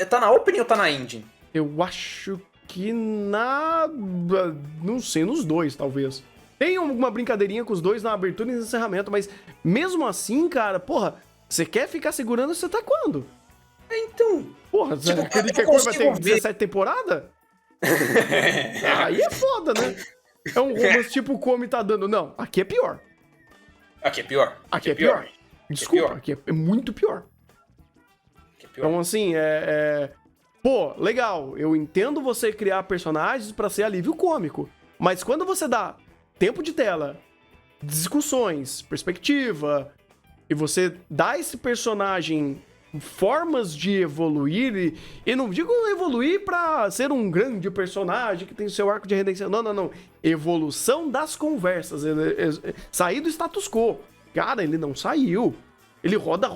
Tá na opening ou tá na ending? Eu acho que não sei, nos dois, talvez. Tem alguma brincadeirinha com os dois na abertura e no encerramento, mas mesmo assim, cara, porra, você quer ficar segurando você tá quando? Então... Porra, tipo, aquele que vai ter 17 temporadas? Aí é foda, né? É um romance tipo o Komi tá dando. Não, aqui é pior. Aqui é pior. Aqui é pior. Desculpa, aqui é muito pior. Então, assim, pô, legal, eu entendo você criar personagens pra ser alívio cômico, mas quando você dá tempo de tela, discussões, perspectiva, e você dá esse personagem formas de evoluir, e não digo evoluir pra ser um grande personagem que tem o seu arco de redenção, não. Evolução das conversas, sair do status quo. Cara, ele não saiu. Ele roda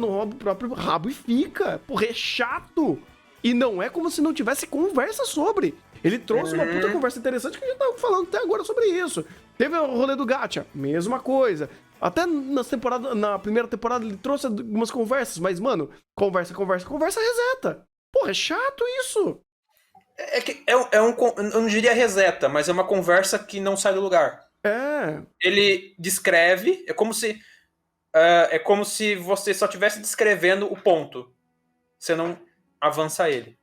no próprio rabo e fica. Porra, é chato. E não é como se não tivesse conversa sobre. Ele trouxe uma puta conversa interessante que a gente tava falando até agora sobre isso. Teve o rolê do gacha, mesma coisa. Até na primeira temporada ele trouxe algumas conversas, mas, mano, conversa, reseta. Porra, é chato isso. Eu não diria reseta, mas é uma conversa que não sai do lugar. Ele descreve, é como se você só estivesse descrevendo o ponto. Você não avança ele.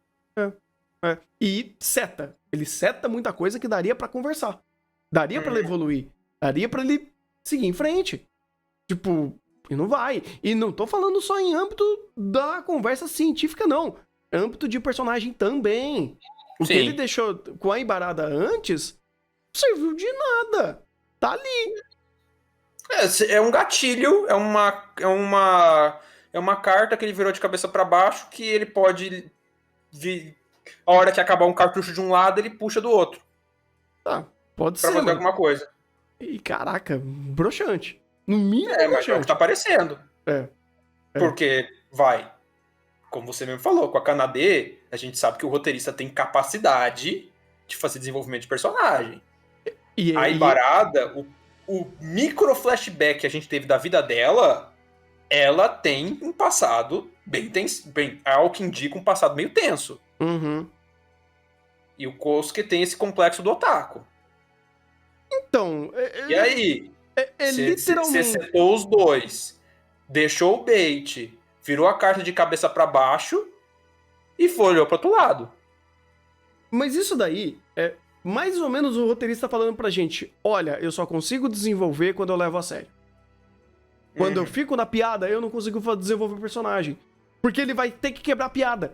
E seta. Ele seta muita coisa que daria pra conversar. Daria pra ele evoluir. Daria pra ele seguir em frente. Tipo, e não vai. E não tô falando só em âmbito da conversa científica, não. Âmbito de personagem também. O que ele deixou com a Embarada antes serviu de nada. Tá ali. É um gatilho, é uma carta que ele virou de cabeça pra baixo que ele pode a hora que acabar um cartucho de um lado, ele puxa do outro. Tá, pode pra ser. Pra fazer alguma coisa. E caraca, broxante. No mínimo, mas é o que tá aparecendo. Porque, como você mesmo falou, com a Kanade, a gente sabe que o roteirista tem capacidade de fazer desenvolvimento de personagem. A Embarada, o micro flashback que a gente teve da vida dela, ela tem um passado bem tenso, ao que indica um passado meio tenso. E o Kosuke tem esse complexo do otaku. Então... E aí? Literalmente... Você setou os dois, deixou o bait, virou a carta de cabeça pra baixo e olhou pro outro lado. Mas isso daí é mais ou menos o roteirista falando pra gente: olha, eu só consigo desenvolver quando eu levo a sério. Quando eu fico na piada, eu não consigo desenvolver o personagem. Porque ele vai ter que quebrar a piada.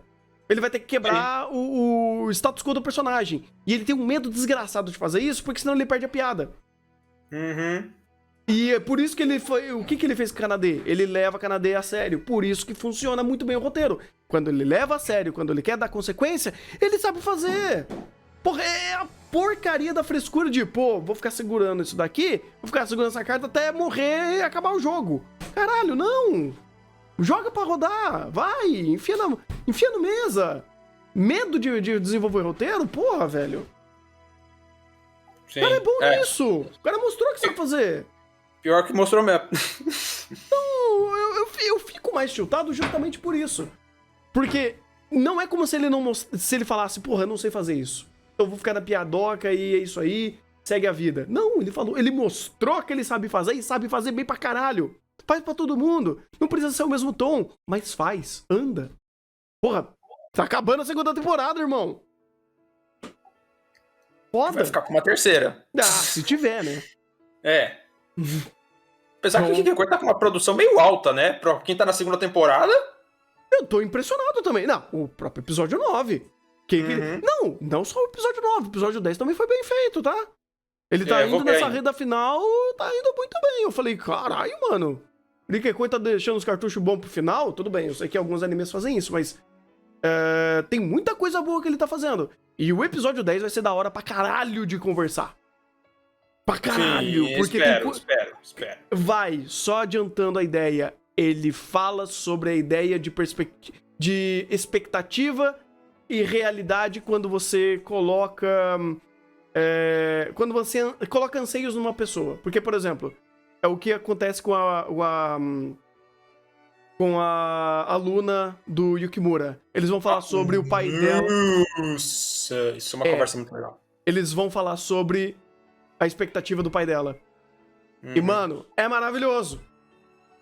Ele vai ter que quebrar o status quo do personagem. E ele tem um medo desgraçado de fazer isso, porque senão ele perde a piada. E é por isso que ele foi... O que ele fez com a Kanade? Ele leva a Kanade a sério. Por isso que funciona muito bem o roteiro. Quando ele leva a sério, quando ele quer dar consequência, ele sabe fazer. Porra, é a porcaria da frescura de, vou ficar segurando isso daqui, vou ficar segurando essa carta até morrer e acabar o jogo. Caralho, não! Joga pra rodar, vai, enfia no mesa. Medo de desenvolver roteiro? Porra, velho. O cara é bom nisso. O cara mostrou que sabe fazer. Pior que mostrou mesmo. Então, eu fico mais tiltado justamente por isso. Porque não é como se ele falasse, porra, eu não sei fazer isso. Eu vou ficar na piadoca e é isso aí, segue a vida. Não, ele mostrou que ele sabe fazer e sabe fazer bem pra caralho. Faz pra todo mundo. Não precisa ser o mesmo tom, mas faz, anda. Porra, tá acabando a segunda temporada, irmão. Foda. Vai ficar com uma terceira. Se tiver, né? Apesar que o Kikekoi tá com uma produção meio alta, né? Pra quem tá na segunda temporada. Eu tô impressionado também. Não, o próprio episódio 9. Não só o episódio 9. O episódio 10 também foi bem feito, tá? Ele tá indo nessa reta final, tá indo muito bem. Eu falei, caralho, mano. Kikekoi tá deixando os cartuchos bons pro final. Tudo bem, eu sei que alguns animes fazem isso, mas... tem muita coisa boa que ele tá fazendo. E o episódio 10 vai ser da hora pra caralho de conversar. Pra caralho. Sim, porque espero. Vai, só adiantando a ideia. Ele fala sobre a ideia de expectativa e realidade quando você coloca... quando você coloca anseios numa pessoa. Porque, por exemplo, é o que acontece com a aluna do Yukimura. Eles vão falar sobre o pai dela. Nossa, isso é uma conversa muito legal. Eles vão falar sobre a expectativa do pai dela. E, mano, é maravilhoso.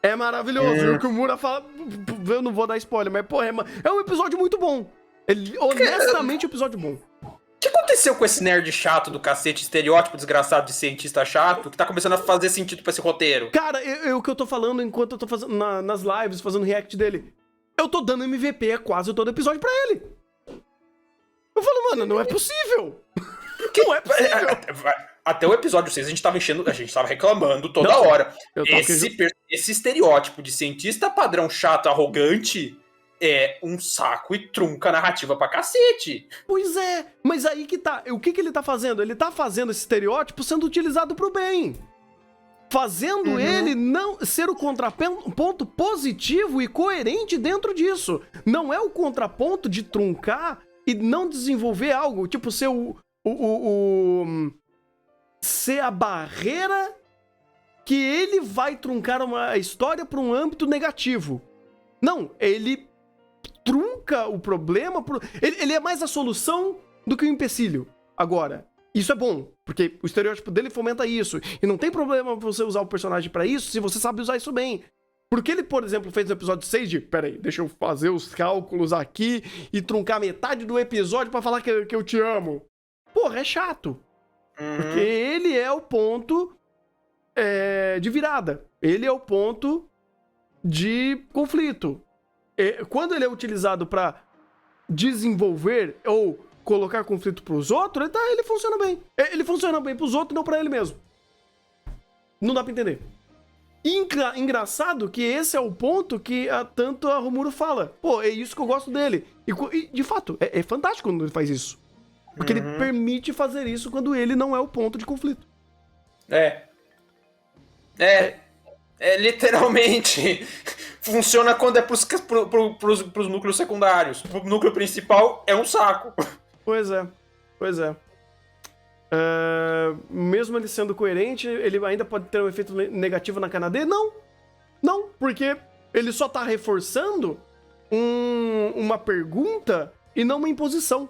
É maravilhoso. O Yukimura fala... Eu não vou dar spoiler, mas, porra, é um episódio muito bom. Honestamente, um episódio bom. O que aconteceu com esse nerd chato do cacete, estereótipo desgraçado de cientista chato, que tá começando a fazer sentido pra esse roteiro? Cara, o que eu tô falando enquanto eu tô fazendo nas lives, fazendo react dele, eu tô dando MVP quase todo episódio pra ele. Eu falo, mano, não é possível. Não é possível. Até o episódio 6 a gente tava reclamando toda hora. Esse estereótipo de cientista padrão chato, arrogante... é um saco e trunca a narrativa pra cacete. Pois é, mas aí que tá. O que ele tá fazendo? Ele tá fazendo esse estereótipo sendo utilizado pro bem. Fazendo ele não ser o contraponto positivo e coerente dentro disso. Não é o contraponto de truncar e não desenvolver algo. Tipo, ser ser a barreira que ele vai truncar uma história para um âmbito negativo. Não, ele trunca o problema. Ele é mais a solução do que o empecilho. Agora, isso é bom, porque o estereótipo dele fomenta isso. E não tem problema você usar o personagem pra isso se você sabe usar isso bem. Porque ele, por exemplo, fez no episódio 6 de... Peraí, deixa eu fazer os cálculos aqui e truncar metade do episódio pra falar que eu te amo. Porra, é chato. Porque ele é o ponto de virada. Ele é o ponto de conflito. Quando ele é utilizado pra desenvolver ou colocar conflito pros outros, ele funciona bem. Ele funciona bem pros outros, não pra ele mesmo. Não dá pra entender. Engraçado que esse é o ponto que tanto a Romuro fala. Pô, é isso que eu gosto dele. E de fato, é fantástico quando ele faz isso. Porque ele permite fazer isso quando ele não é o ponto de conflito. Literalmente funciona quando é pros núcleos secundários. O núcleo principal é um saco. Pois é. Mesmo ele sendo coerente, ele ainda pode ter um efeito negativo na Kanade? Não, porque ele só tá reforçando uma pergunta e não uma imposição.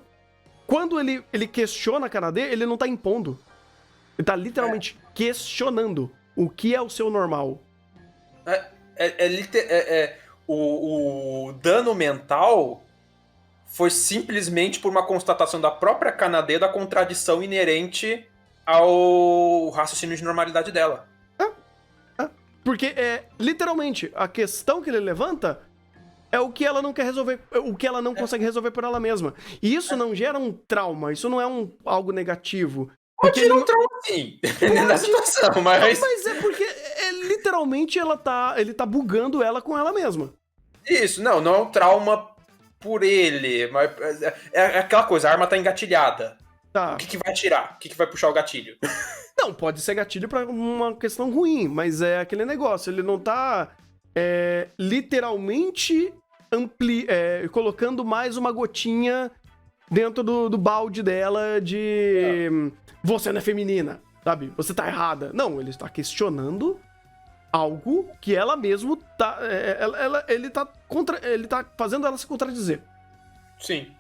Quando ele questiona a Kanade, ele não tá impondo. Ele tá literalmente questionando o que é o seu normal. O dano mental foi simplesmente por uma constatação da própria Kanade da contradição inerente ao raciocínio de normalidade dela. Porque literalmente a questão que ele levanta é o que ela não quer resolver, o que ela não consegue resolver por ela mesma. E isso não gera um trauma, isso não é algo negativo. Pode gerar um trauma sim, na situação, mas... Mas é porque literalmente ele tá bugando ela com ela mesma. Isso, não é um trauma por ele, mas é aquela coisa, a arma tá engatilhada. Tá. O que vai tirar? O que vai puxar o gatilho? Não, pode ser gatilho pra uma questão ruim, mas é aquele negócio, ele não tá literalmente colocando mais uma gotinha dentro do balde dela de você não é feminina, sabe? Você tá errada. Não, ele está questionando algo que ela mesmo tá... ele tá fazendo ela se contradizer. Sim.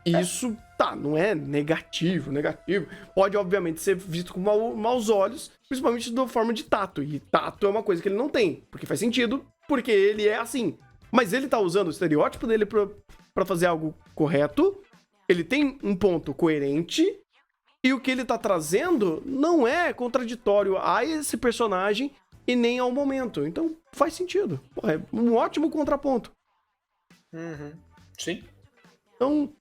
Isso, não é negativo. Pode, obviamente, ser visto com maus olhos, principalmente da forma de tato. E tato é uma coisa que ele não tem, porque faz sentido, porque ele é assim. Mas ele tá usando o estereótipo dele pra fazer algo correto, ele tem um ponto coerente, e o que ele tá trazendo não é contraditório a esse personagem e nem ao momento. Então, faz sentido. Pô, é um ótimo contraponto. Sim. Então,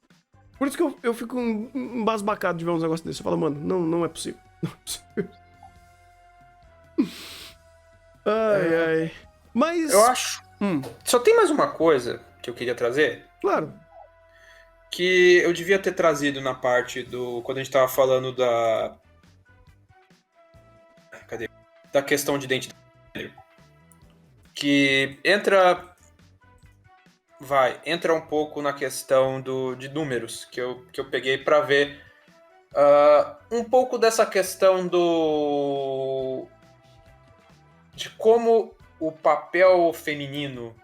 por isso que eu fico embasbacado de ver uns negócios desses. Eu falo, mano, não é possível. Não é possível. Ai. Mas... Eu acho... Só tem mais uma coisa que eu queria trazer. Claro. Que eu devia ter trazido na parte do... Quando a gente tava falando da... Cadê? Da questão de identidade. Que entra um pouco na questão de números que eu peguei para ver um pouco dessa questão de como o papel feminino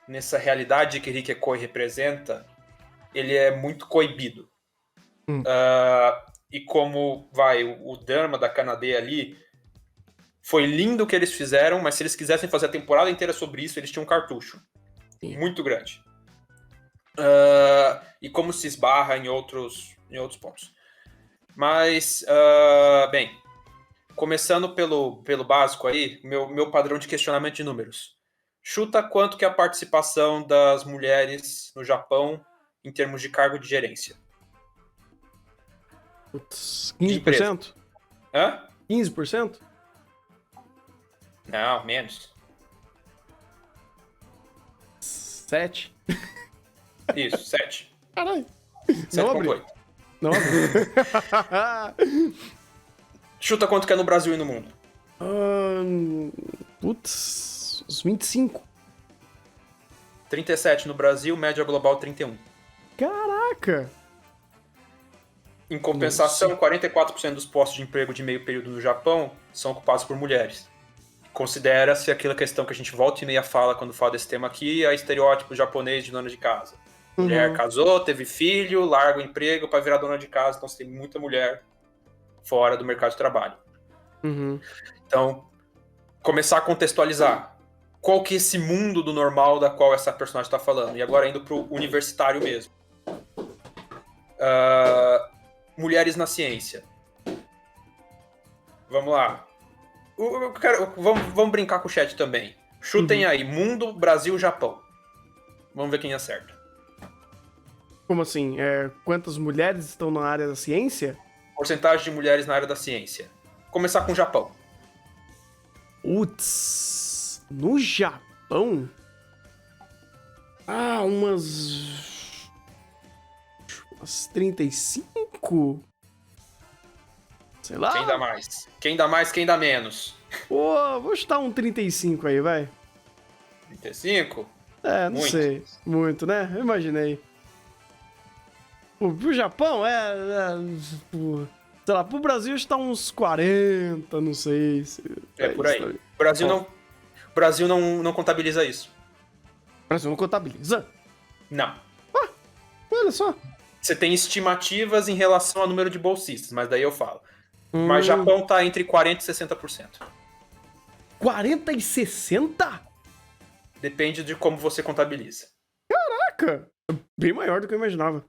nessa realidade que Rick Ekoi representa, ele é muito coibido. E como o drama da Kanade ali foi lindo o que eles fizeram, mas se eles quisessem fazer a temporada inteira sobre isso, eles tinham um cartucho. Sim. Muito grande. E como se esbarra em outros pontos. Mas, bem, começando pelo básico aí, meu padrão de questionamento de números. Chuta quanto que é a participação das mulheres no Japão em termos de cargo de gerência. Putz, 15%? Hã? 15%? Não, menos. 7? Isso, 7. Caralho. 7,8. Não abri. Chuta quanto que é no Brasil e no mundo. Putz, uns 25. 37 no Brasil, média global 31. Caraca! Em compensação, 44% dos postos de emprego de meio período no Japão são ocupados por mulheres. considera-se aquela questão que a gente volta e meia fala quando fala desse tema aqui, a estereótipo japonês de dona de casa. Mulher casou, teve filho, larga o emprego para virar dona de casa, então você tem muita mulher fora do mercado de trabalho. Então, começar a contextualizar qual que é esse mundo do normal da qual essa personagem está falando. E agora indo pro universitário mesmo. Mulheres na ciência. Vamos lá. Vamos brincar com o chat também. Chutem aí, mundo, Brasil, Japão. Vamos ver quem acerta. Como assim? Quantas mulheres estão na área da ciência? Porcentagem de mulheres na área da ciência. Começar com o Japão. Putz, no Japão? Umas 35? Sei lá. Quem dá mais? Quem dá mais, quem dá menos? Pô, vou chutar um 35 aí, vai. 35? Não Muito. sei. Muito, né? Eu imaginei. Pro Japão, sei lá, pro Brasil está uns 40, não sei. Por aí. O Brasil não contabiliza isso. O Brasil não contabiliza? Não. Olha só. Você tem estimativas em relação ao número de bolsistas, mas daí eu falo. Mas Japão tá entre 40% e 60%. 40 e 60? Depende de como você contabiliza. Caraca! Bem maior do que eu imaginava.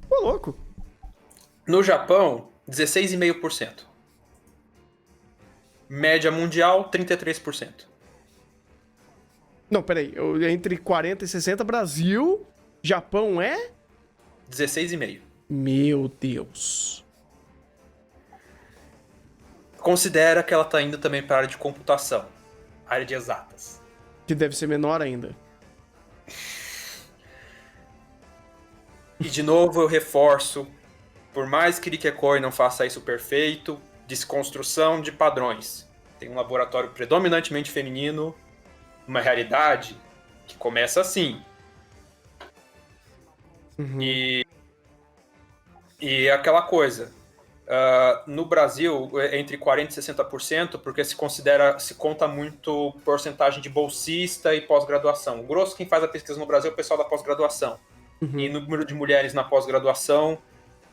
Pô, louco. No Japão, 16,5%. Média mundial, 33%. Não, peraí. Entre 40 e 60, Brasil, Japão é? 16,5%. Meu Deus. Considera que ela tá indo também para a área de computação. Área de exatas. Que deve ser menor ainda. E de novo eu reforço, por mais que Rikekoi não faça isso perfeito, desconstrução de padrões. Tem um laboratório predominantemente feminino, uma realidade que começa assim. E aquela coisa, no Brasil, entre 40% e 60%, porque se conta muito porcentagem de bolsista e pós-graduação. O grosso, quem faz a pesquisa no Brasil é o pessoal da pós-graduação. E número de mulheres na pós-graduação,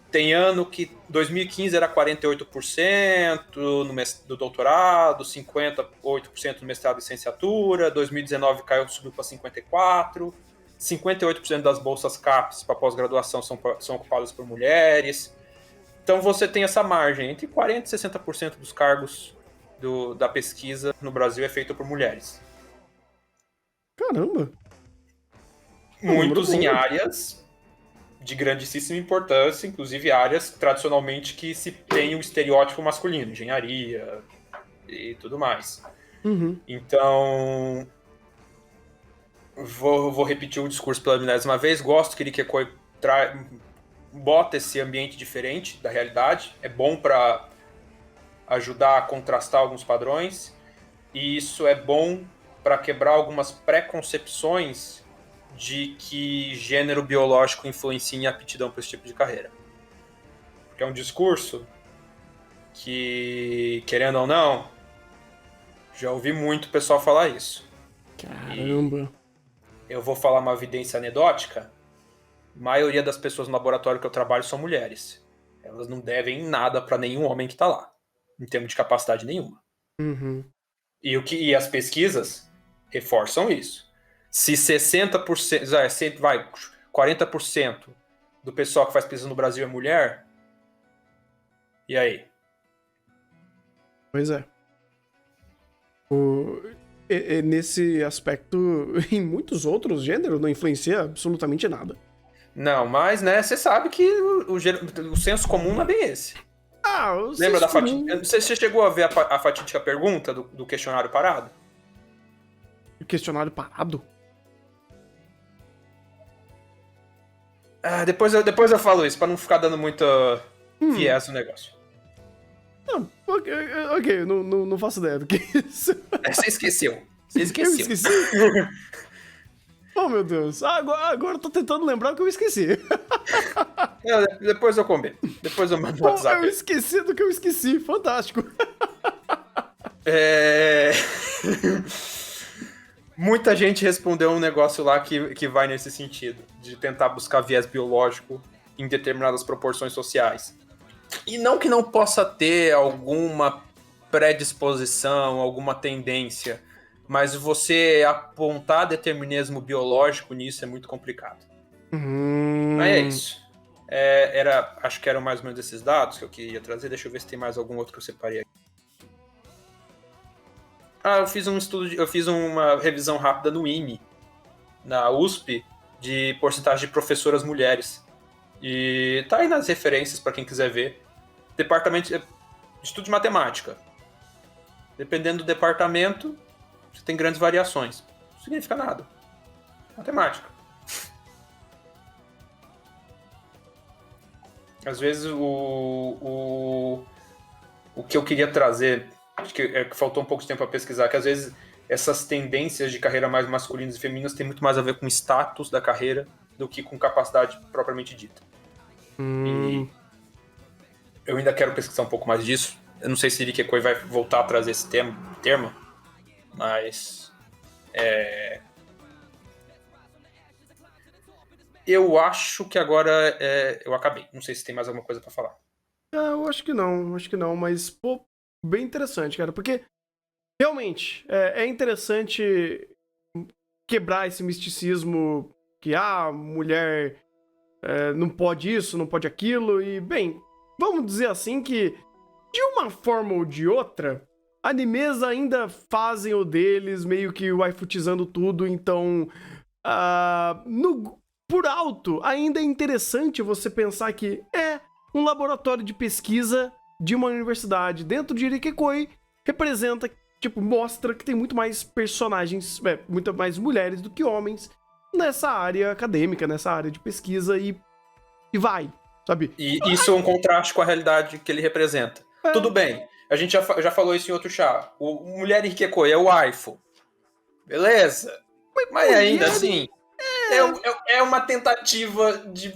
tem ano que 2015 era 48% do doutorado, 58% no mestrado e licenciatura, 2019 subiu para 54%, 58% das bolsas CAPES para pós-graduação são ocupadas por mulheres. Então você tem essa margem, entre 40% e 60% dos cargos da pesquisa no Brasil é feito por mulheres. Caramba! Muitos em áreas de grandíssima importância, inclusive áreas tradicionalmente que se tem o estereótipo masculino, engenharia e tudo mais. Então, vou repetir o discurso pela milésima vez. Gosto que Rikekoi bota esse ambiente diferente da realidade. É bom para ajudar a contrastar alguns padrões. E isso é bom para quebrar algumas preconcepções de que gênero biológico influencia em aptidão para esse tipo de carreira. Porque é um discurso que, querendo ou não, já ouvi muito o pessoal falar isso. Caramba! E eu vou falar uma evidência anedótica. A maioria das pessoas no laboratório que eu trabalho são mulheres. Elas não devem nada para nenhum homem que está lá, em termos de capacidade nenhuma. E as pesquisas reforçam isso. Se 60%, 40% do pessoal que faz pesquisa no Brasil é mulher, e aí? Pois é. Nesse aspecto, em muitos outros gêneros, não influencia absolutamente nada. Não, mas, né, você sabe que o senso comum não é bem esse. Lembra da fatídica? Você chegou a ver a fatídica pergunta do questionário parado? O questionário parado? Depois eu falo isso, pra não ficar dando muito viés no negócio. Não, ok, não faço ideia do que é isso. Você esqueceu. Eu esqueci? Oh, meu Deus. Agora eu tô tentando lembrar o que eu esqueci. Depois eu comento. Depois eu mando no WhatsApp. Eu esqueci do que eu esqueci. Fantástico. É... Muita gente respondeu um negócio lá que vai nesse sentido, de tentar buscar viés biológico em determinadas proporções sociais. E não que não possa ter alguma predisposição, alguma tendência, mas você apontar determinismo biológico nisso é muito complicado. Mas é isso. Acho que eram mais ou menos esses dados que eu queria trazer. Deixa eu ver se tem mais algum outro que eu separei aqui. Eu fiz uma revisão rápida no IME, na USP, de porcentagem de professoras mulheres. E tá aí nas referências para quem quiser ver. Departamento de estudo de matemática. Dependendo do departamento, você tem grandes variações. Não significa nada. Matemática. Às vezes o que eu queria trazer, acho que faltou um pouco de tempo para pesquisar, que às vezes essas tendências de carreira mais masculinas e femininas têm muito mais a ver com o status da carreira do que com capacidade propriamente dita. E eu ainda quero pesquisar um pouco mais disso. Eu não sei se Rick Ekoi vai voltar a trazer esse termo, mas eu acho que agora eu acabei. Não sei se tem mais alguma coisa para falar. Eu acho que não, mas, pô, bem interessante, cara, porque realmente é interessante quebrar esse misticismo que, mulher não pode isso, não pode aquilo, e, bem, vamos dizer assim que, de uma forma ou de outra, animes ainda fazem o deles, meio que waifutizando tudo, então, por alto, ainda é interessante você pensar que um laboratório de pesquisa de uma universidade dentro de Irikekoi representa, mostra que tem muito mais personagens, muito mais mulheres do que homens nessa área acadêmica, nessa área de pesquisa e vai, sabe? E isso é um contraste com a realidade que ele representa. Tudo bem, a gente já falou isso em outro chá. O Mulher Irikekoi é o waifu. Beleza? Mas ainda assim... É uma tentativa de...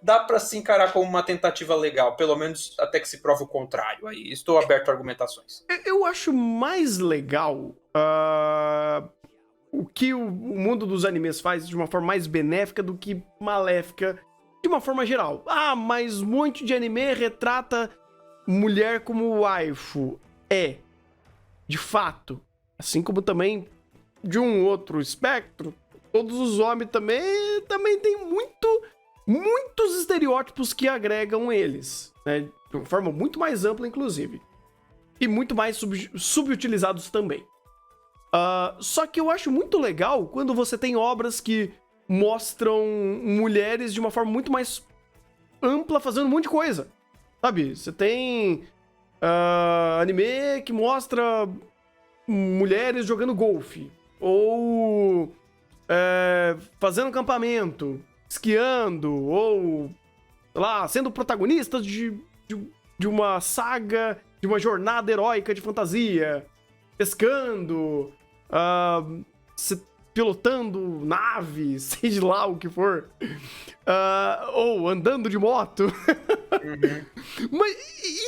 Dá pra se encarar como uma tentativa legal, pelo menos até que se prove o contrário. Aí estou aberto a argumentações. Eu acho mais legal o que o mundo dos animes faz de uma forma mais benéfica do que maléfica de uma forma geral. Mas muito de anime retrata mulher como waifu. De fato. Assim como também de um outro espectro, todos os homens também tem muitos estereótipos que agregam eles, né? De uma forma muito mais ampla, inclusive. E muito mais subutilizados também. Só que eu acho muito legal quando você tem obras que mostram mulheres de uma forma muito mais ampla fazendo um monte de coisa. Sabe? Você tem anime que mostra mulheres jogando golfe. Ou... fazendo acampamento, esquiando, ou, sei lá, sendo protagonistas de uma saga, de uma jornada heróica de fantasia, pescando, pilotando naves, sei lá o que for, ou andando de moto. Mas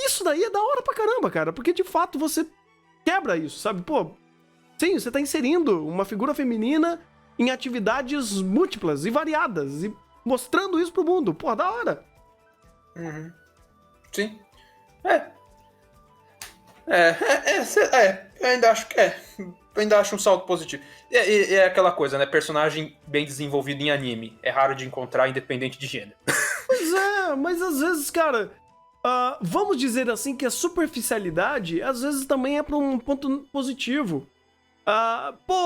isso daí é da hora pra caramba, cara, porque de fato você quebra isso, sabe? Pô, sim, você tá inserindo uma figura feminina em atividades múltiplas e variadas e mostrando isso pro mundo. Pô, da hora. Sim. Eu ainda acho que eu ainda acho um salto positivo. É aquela coisa, né? Personagem bem desenvolvido em anime. É raro de encontrar, independente de gênero. Pois mas às vezes, cara, vamos dizer assim que a superficialidade, às vezes também é pra um ponto positivo.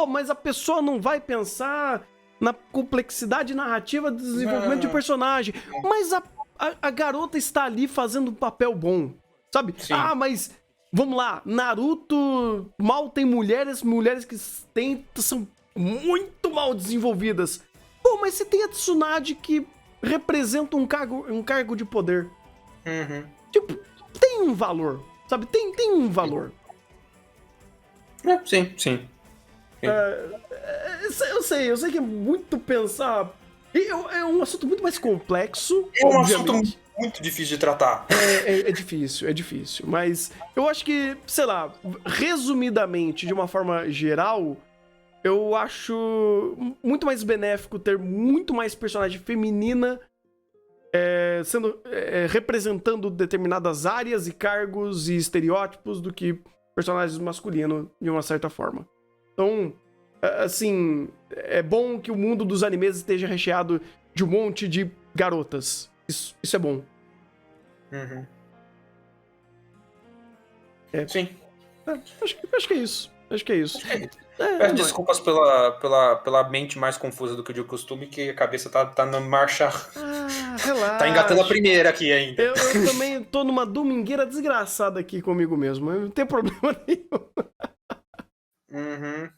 Mas a pessoa não vai pensar na complexidade narrativa do desenvolvimento de personagem. Mas a garota está ali fazendo um papel bom, sabe? Sim. Mas vamos lá, Naruto mal tem mulheres que são muito mal desenvolvidas. Pô, mas você tem a Tsunade que representa um cargo de poder. Tem um valor, sabe? Tem um valor. Sim. Eu sei que é muito pensar. É um assunto muito mais complexo. É um assunto muito difícil de tratar. É difícil, é difícil. Mas eu acho que, sei lá, resumidamente, de uma forma geral, eu acho muito mais benéfico ter muito mais personagem feminina representando determinadas áreas e cargos e estereótipos do que personagens masculinos, de uma certa forma. Então, assim, é bom que o mundo dos animes esteja recheado de um monte de garotas. Isso é bom. Uhum. É. Sim. Acho que é isso. Acho que é isso. Peço desculpas pela mente mais confusa do que de costume, que a cabeça tá na marcha. Relaxa. Tá engatando a primeira aqui ainda. Eu também tô numa domingueira desgraçada aqui comigo mesmo. Não tem problema nenhum. Uhum.